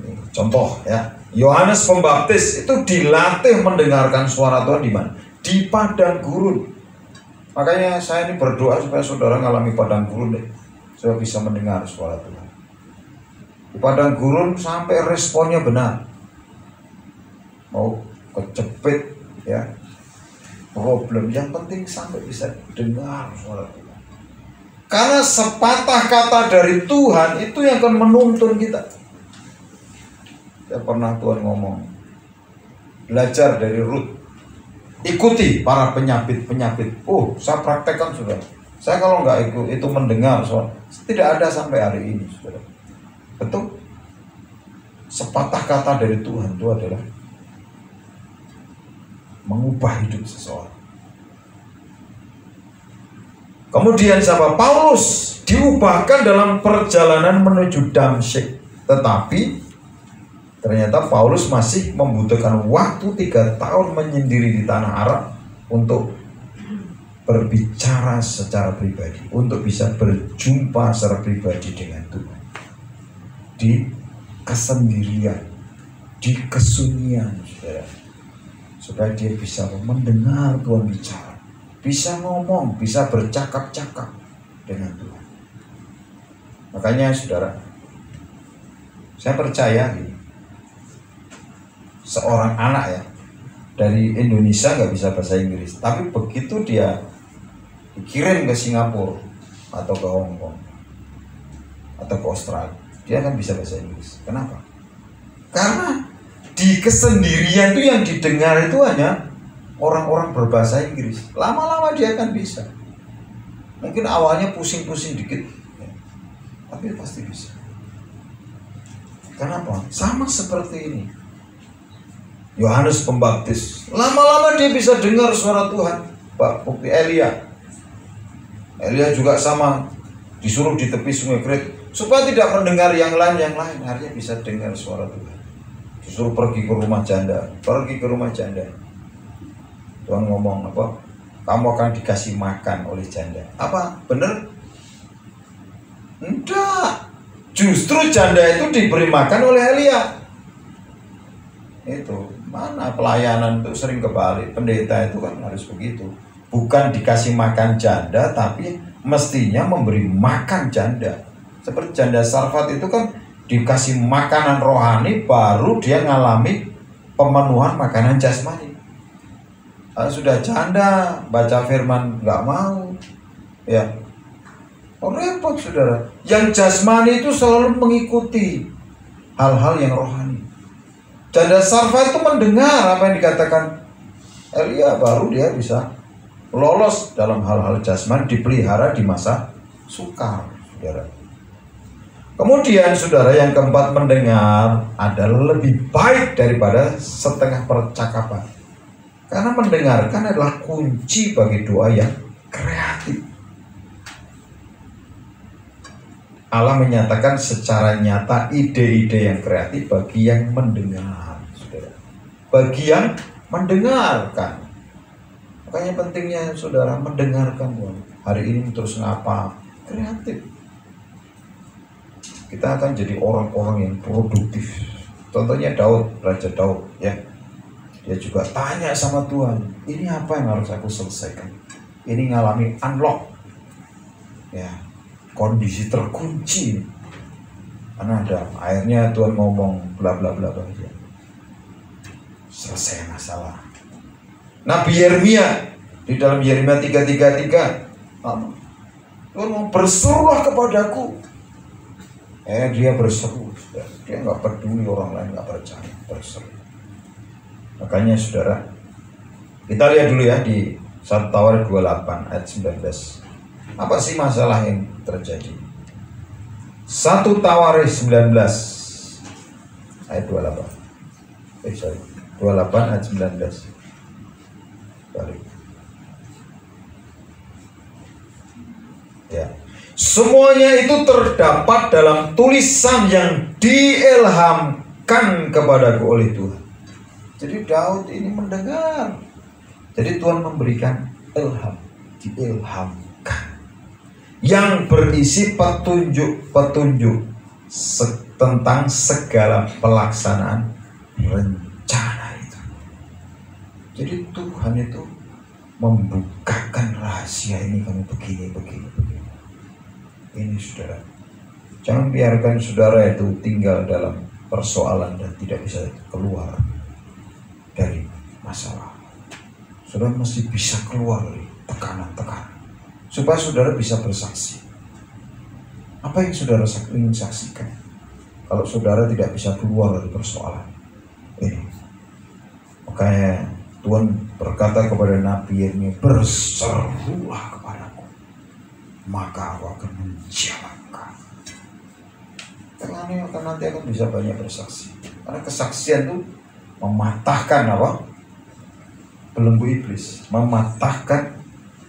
Ini contoh ya, Yohanes Pembaptis itu dilatih mendengarkan suara Tuhan di mana? Di padang gurun. Makanya saya ini berdoa supaya saudara mengalami padang gurun deh, supaya bisa mendengar suara Tuhan. Di padang gurun sampai responnya benar. Mau kecepit ya, problem yang penting sampai bisa dengar suara Tuhan. Karena sepatah kata dari Tuhan itu yang akan menuntun kita. Ya pernah Tuhan ngomong, belajar dari Rut, ikuti para penyapit-penyapit. Saya praktekkan sudah. Saya kalau nggak ikut itu mendengar suara, tidak ada sampai hari ini, saudara. Betul. Sepatah kata dari Tuhan itu adalah mengubah hidup seseorang. Kemudian siapa? Paulus diubahkan dalam perjalanan menuju Damsyik. Tetapi ternyata Paulus masih membutuhkan waktu 3 tahun menyendiri di tanah Arab untuk berbicara secara pribadi, untuk bisa berjumpa secara pribadi dengan Tuhan. Di kesendirian, di kesunyian, supaya dia bisa mendengar Tuhan bicara, bisa ngomong, bisa bercakap-cakap dengan Tuhan. Makanya saudara, saya percaya seorang anak ya dari Indonesia nggak bisa bahasa Inggris, tapi begitu dia dikirim ke Singapura atau ke Hong Kong atau ke Australia, dia akan bisa bahasa Inggris. Kenapa? Karena di kesendirian itu yang didengar itu hanya orang-orang berbahasa Inggris. Lama-lama dia akan bisa. Mungkin awalnya pusing-pusing dikit, tapi pasti bisa. Kenapa? Sama seperti ini. Yohanes Pembaptis, lama-lama dia bisa dengar suara Tuhan. Pak, bukti Elia juga sama, disuruh di tepi sungai Krit supaya tidak mendengar yang lain, akhirnya bisa dengar suara Tuhan. Disuruh pergi ke rumah janda, Tuhan ngomong apa? Kamu akan dikasih makan oleh janda. Apa? Bener? Enggak. Justru janda itu diberi makan oleh Elia. Itu mana pelayanan itu sering kebalik. Pendeta itu kan harus begitu. Bukan dikasih makan janda, tapi mestinya memberi makan janda. Seperti janda Sarfat itu kan dikasih makanan rohani, baru dia ngalami pemenuhan makanan jasmani. Sudah janda baca firman nggak mau, ya repot saudara. Yang jasmani itu selalu mengikuti hal-hal yang rohani. Janda Sarfat itu mendengar apa yang dikatakan Elia, baru dia bisa lolos dalam hal-hal jasmani, dipelihara di masa sukar, saudara. Kemudian saudara, yang keempat, mendengar adalah lebih baik daripada setengah percakapan. Karena mendengarkan adalah kunci bagi doa yang kreatif. Allah menyatakan secara nyata ide-ide yang kreatif bagi yang mendengar, saudara. Bagi yang mendengarkan. Makanya pentingnya saudara mendengarkan Tuhan. Hari ini terus ngapa? Kreatif. Kita akan jadi orang-orang yang produktif. Contohnya Daud, Raja Daud ya. Dia juga tanya sama Tuhan, ini apa yang harus aku selesaikan? Ini ngalami unlock, ya, kondisi terkunci. Karena ada akhirnya Tuhan ngomong bla bla bla bla aja. Selesai masalah. Nabi Yeremia di dalam Yeremia 3:33, Tuhan mau berserulah kepadaku. Dia berseru, dia nggak peduli orang lain nggak percaya, berseru. Makanya saudara, kita lihat dulu ya di 1 Tawarik 28 ayat 19. Apa sih masalah yang terjadi? 1 Tawarik 19 ayat 28. 28 ayat 19. Balik. Ya. Semuanya itu terdapat dalam tulisan yang diilhamkan kepadaku oleh Tuhan. Jadi Daud ini mendengar. Jadi Tuhan memberikan ilham, diilhamkan, yang berisi petunjuk-petunjuk tentang segala pelaksanaan rencana itu. Jadi Tuhan itu membukakan rahasia ini, kamu begini. Ini saudara, jangan biarkan saudara itu tinggal dalam persoalan dan tidak bisa keluar dari masalah. Saudara mesti bisa keluar dari tekanan-tekanan supaya saudara bisa bersaksi. Apa yang saudara ingin saksikan? Kalau saudara tidak bisa keluar dari persoalan ini, makanya Tuhan berkata kepada Nabi Yeremia, berserulah kepadaku, maka aku akan menjawabkan. Karena nanti akan bisa banyak bersaksi. Karena kesaksian itu mematahkan apa? Belenggu iblis, mematahkan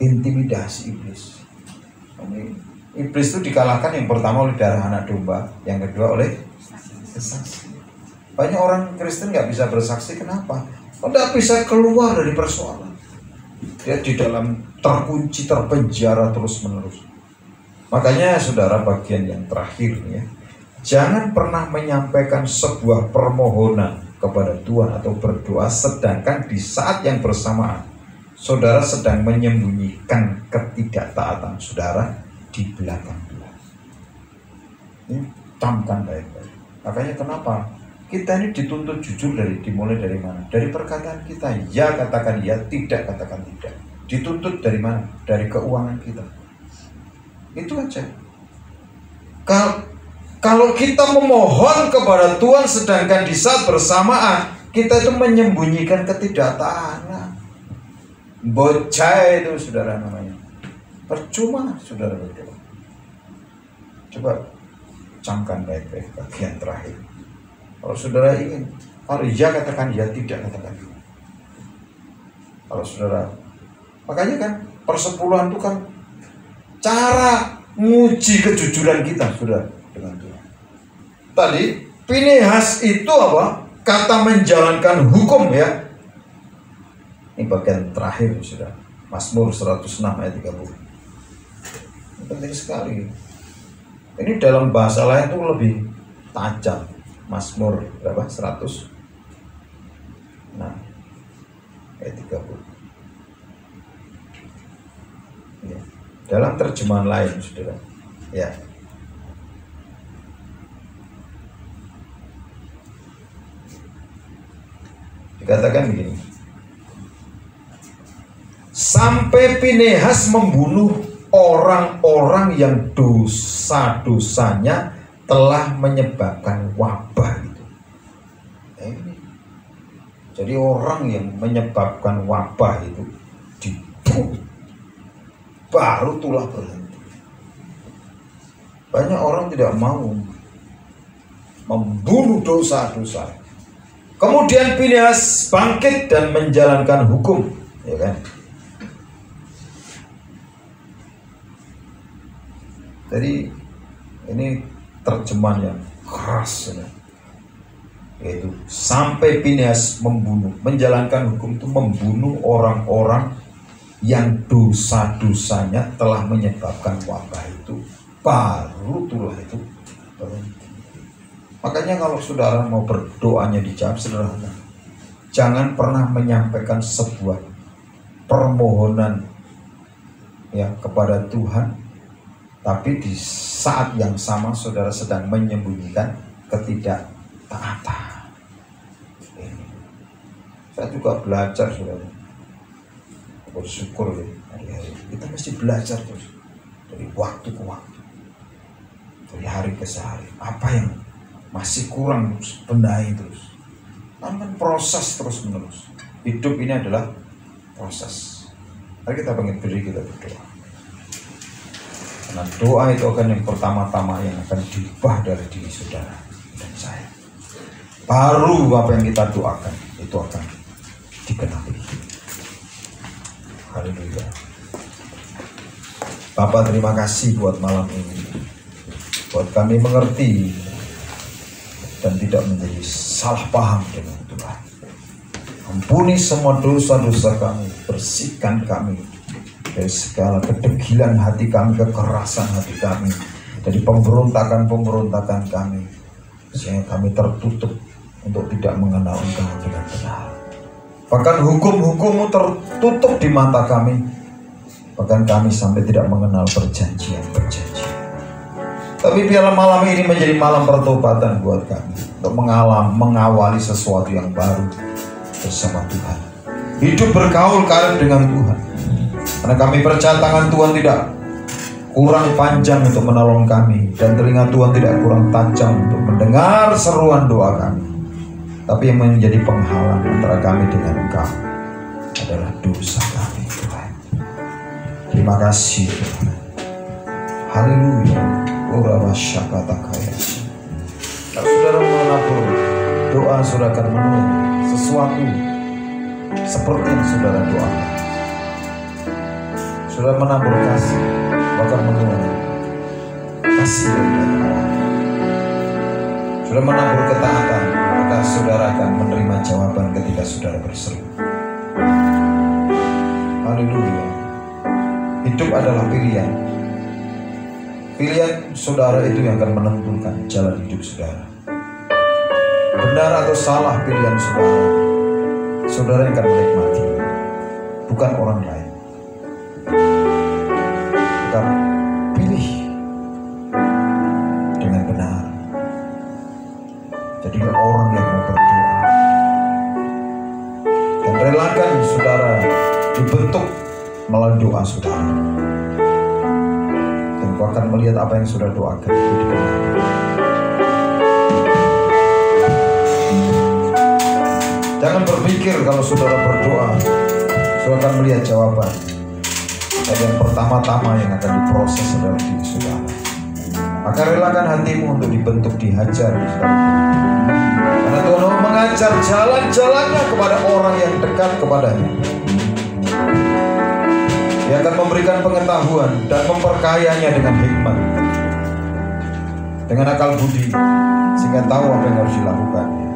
intimidasi iblis. Iblis itu dikalahkan yang pertama oleh darah anak domba, yang kedua oleh kesaksian. Banyak orang Kristen nggak bisa bersaksi, kenapa? Tidak bisa keluar dari persoalan. Dia di dalam terkunci, terpenjara terus menerus. Makanya saudara, bagian yang terakhir ya, jangan pernah menyampaikan sebuah permohonan kepada Tuhan atau berdoa sedangkan di saat yang bersamaan saudara sedang menyembunyikan ketidaktaatan saudara di belakang Tuhan. Ini camkan baik-baik. Makanya kenapa kita ini dituntut jujur dimulai dari mana? Dari perkataan kita. Ya katakan ya, tidak katakan tidak. Dituntut dari mana? Dari keuangan kita. Itu aja. Kalau kita memohon kepada Tuhan sedangkan di saat bersamaan kita itu menyembunyikan ketidaktaatan, bocah itu saudara namanya. Percuma saudara berdoa. Coba camkan baik-baik bagian terakhir. Kalau saudara ingin, kalau ya katakan ya, tidak katakan tidak. Kalau saudara, makanya kan persepuluhan itu kan cara nguji kejujuran kita saudara dengan Tuhan. Tadi Pinehas itu apa? Kata menjalankan hukum ya. Ini bagian terakhir sudah. Mazmur 106 ayat 30. Ini penting sekali. Ini dalam bahasa lain itu lebih tajam. Mazmur berapa? 100. Nah, ayat 30. Ya. Dalam terjemahan lain saudara. Ya. Dikatakan begini, sampai Pinehas membunuh orang-orang yang dosa-dosanya telah menyebabkan wabah itu. Jadi orang yang menyebabkan wabah itu dibunuh, baru itulah berhenti. Banyak orang tidak mau membunuh dosa-dosa. Kemudian Pinehas bangkit dan menjalankan hukum, ya kan? Jadi ini terjemahan yang keras, ya. Yaitu sampai Pinehas menjalankan hukum itu membunuh orang-orang yang dosa-dosanya telah menyebabkan wabah itu, baru itulah itu berhenti. Makanya kalau saudara mau berdoanya dijawab sederhana. Jangan pernah menyampaikan sebuah permohonan ya kepada Tuhan Tapi di saat yang sama saudara sedang menyembunyikan ketidaktaatan. Saya juga belajar, saudara. Bersyukur ya, hari-hari. Kita mesti belajar terus. Dari waktu ke waktu. Dari hari ke hari. Apa yang masih kurang terus, benahi terus. Kan proses terus menerus. Hidup ini adalah proses. Mari kita bangkit berdiri, kita berdoa. Karena doa itu akan yang pertama-tama yang akan diubah dari diri saudara dan saya. Baru apa yang kita doakan itu akan digenapi. Haleluya. Bapak, terima kasih buat malam ini. Buat kami mengerti dan tidak menjadi salah paham dengan Tuhan. Ampuni semua dosa-dosa kami, bersihkan kami dari segala kedegilan hati kami, kekerasan hati kami, dari pemberontakan-pemberontakan kami, sehingga kami tertutup untuk tidak mengenal Engkau dengan benar. Bahkan hukum-hukum-Mu tertutup di mata kami, bahkan kami sampai tidak mengenal perjanjian-perjanjian. Tapi biarlah malam ini menjadi malam pertobatan buat kami, untuk mengawali sesuatu yang baru bersama Tuhan. Hidup bergaul karib dengan Tuhan. Karena kami percaya tangan Tuhan tidak kurang panjang untuk menolong kami, dan telinga Tuhan tidak kurang tajam untuk mendengar seruan doa kami. Tapi yang menjadi penghalang antara kami dengan Engkau adalah dosa kami, Tuhan. Terima kasih, Tuhan. Haleluya. Ora wasyabatakaya. Kalau saudara menabur doa, saudara akan menuai sesuatu seperti yang saudara doakan. Saudara menabur kasih, bahkan menuai kasih dari Allah. Saudara menabur ketaatan, maka saudara akan menerima jawaban ketika saudara berseru. Haleluya. Hidup adalah pilihan. Pilihan saudara itu yang akan menentukan jalan hidup saudara. Benar atau salah pilihan saudara, saudara yang akan menikmati, bukan orang lain. Kita pilih dengan benar. Jadi orang yang mau berdoa, dan relakan saudara dibentuk melalui doa saudara. Dan kau akan melihat apa yang saudara doakan itu digenapi. Jangan berpikir kalau saudara berdoa, saudara akan melihat jawaban. Dan yang pertama-tama yang akan diproses adalah diri saudara. Maka relakan hatimu untuk dibentuk, dihajar, karena Tuhan mau mengajar jalan-jalannya kepada orang yang dekat kepadanya. Dia akan memberikan pengetahuan dan memperkayanya dengan hikmat, dengan akal budi, sehingga tahu apa yang harus dilakukannya.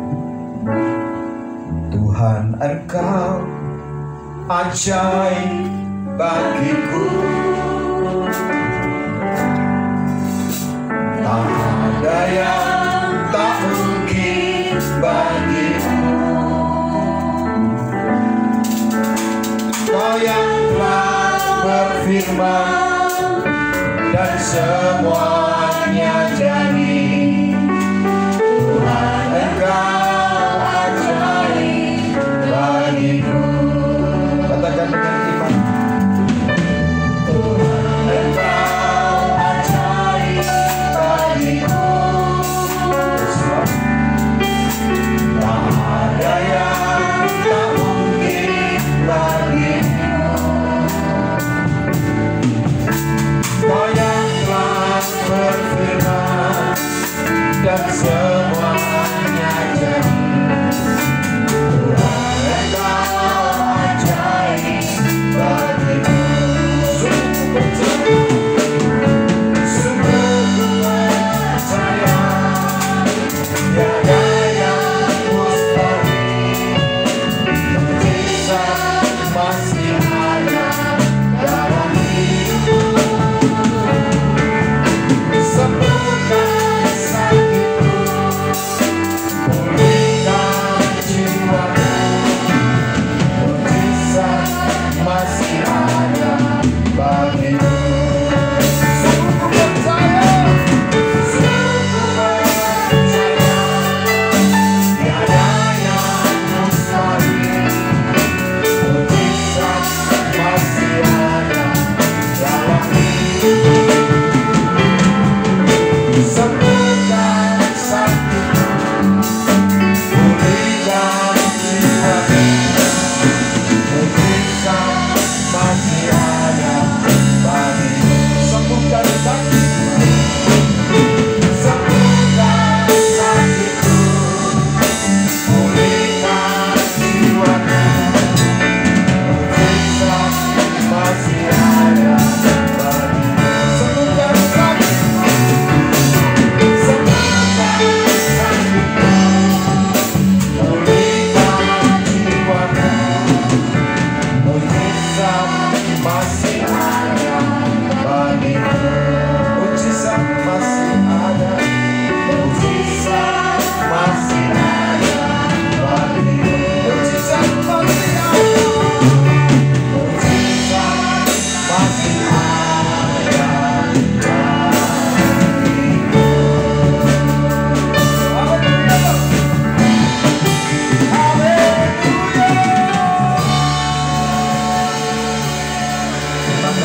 Tuhan, Engkau ajaib bagiku, tak ada yang tak mungkin bagimu. Kau yang telah berfirman dan semuanya jadi. Tuhan, Engkau ajaib bagiku. Katakan dengan iman. Dan semuanya jadi.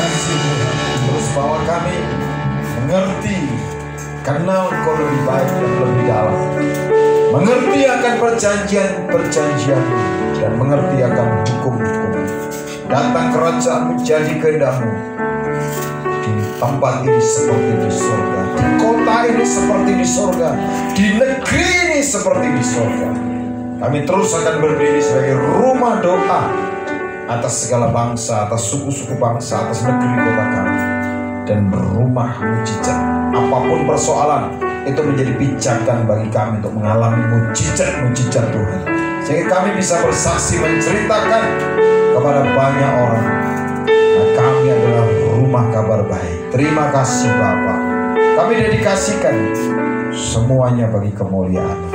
kasih Tuhan. Terus bawa kami mengerti, kenal Engkau lebih baik dan lebih dalam, mengerti akan perjanjian-perjanjian dan mengerti akan hukum-hukum. Datang kerajaan-Mu, jadi kehendak-Mu di tempat ini seperti di surga, di kota ini seperti di surga, di negeri ini seperti di surga. Kami terus akan berdiri sebagai rumah doa atas segala bangsa, atas suku-suku bangsa, atas negeri kota kami, dan rumah mujizat. Apapun persoalan, itu menjadi pijakan bagi kami untuk mengalami mujizat-mujizat Tuhan, sehingga kami bisa bersaksi menceritakan kepada banyak orang. Nah, kami adalah rumah kabar baik. Terima kasih Bapa. Kami dedikasikan semuanya bagi kemuliaan.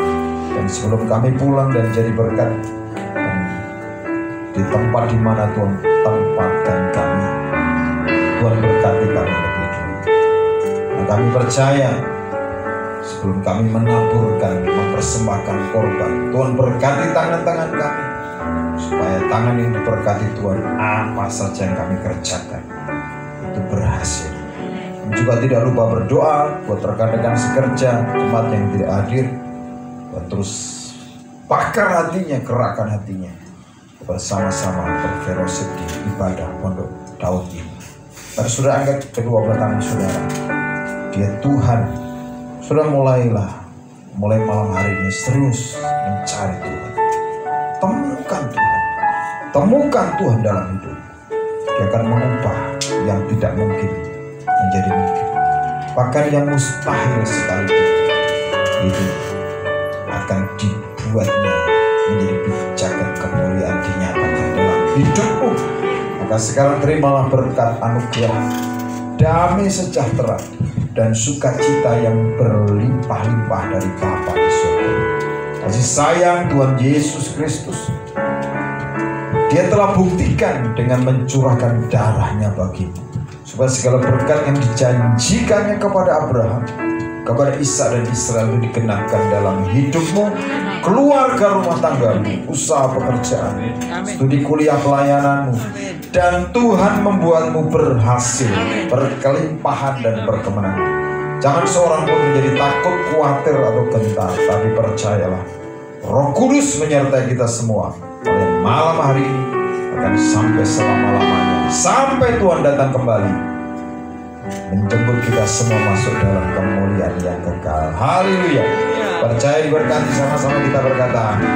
Dan sebelum kami pulang dan jadi berkat di tempat di mana Tuhan tempatkan kami, Tuhan berkati kami lebih dulu. Nah, kami percaya sebelum kami menaburkan, mempersembahkan korban, Tuhan berkati tangan-tangan kami, supaya tangan yang diberkati Tuhan, apa saja yang kami kerjakan itu berhasil. Dan juga tidak lupa berdoa buat rekan-rekan sekerja, jemaat yang tidak hadir, dan terus bakar hatinya, kerahkan hatinya, bersama-sama berfellowship di ibadah Pondok Daud ini. Mari saudara angkat kedua belah tangan saudara. Dia Tuhan. Sudah mulai malam hari ini serius mencari Tuhan. Temukan Tuhan dalam hidup. Dia akan mengubah yang tidak mungkin menjadi mungkin. Bahkan yang mustahil sekalipun itu akan dibuatnya menjadi pijakan kemuliaan dinyatakan dalam hidupmu. Maka sekarang terimalah berkat anugerah, damai sejahtera dan sukacita yang berlimpah-limpah dari Bapa di surga. Kasih sayang Tuhan Yesus Kristus, Dia telah buktikan dengan mencurahkan darahnya bagimu, supaya segala berkat yang dijanjikannya kepada Abraham, kepada Ishak dan Israel itu digenapkan dalam hidupmu, keluarga rumah tanggamu, usaha pekerjaan, studi kuliah pelayananmu, dan Tuhan membuatmu berhasil, berkelimpahan dan berkemenangan. Jangan seorang pun menjadi takut, khawatir atau gentar, tapi percayalah, Roh Kudus menyertai kita semua. Oleh malam hari ini akan sampai selama-lamanya, sampai Tuhan datang kembali menjemput kita semua masuk dalam kemuliaan yang kekal. Haleluya. Percaya diberkati, sama-sama kita berkata amin.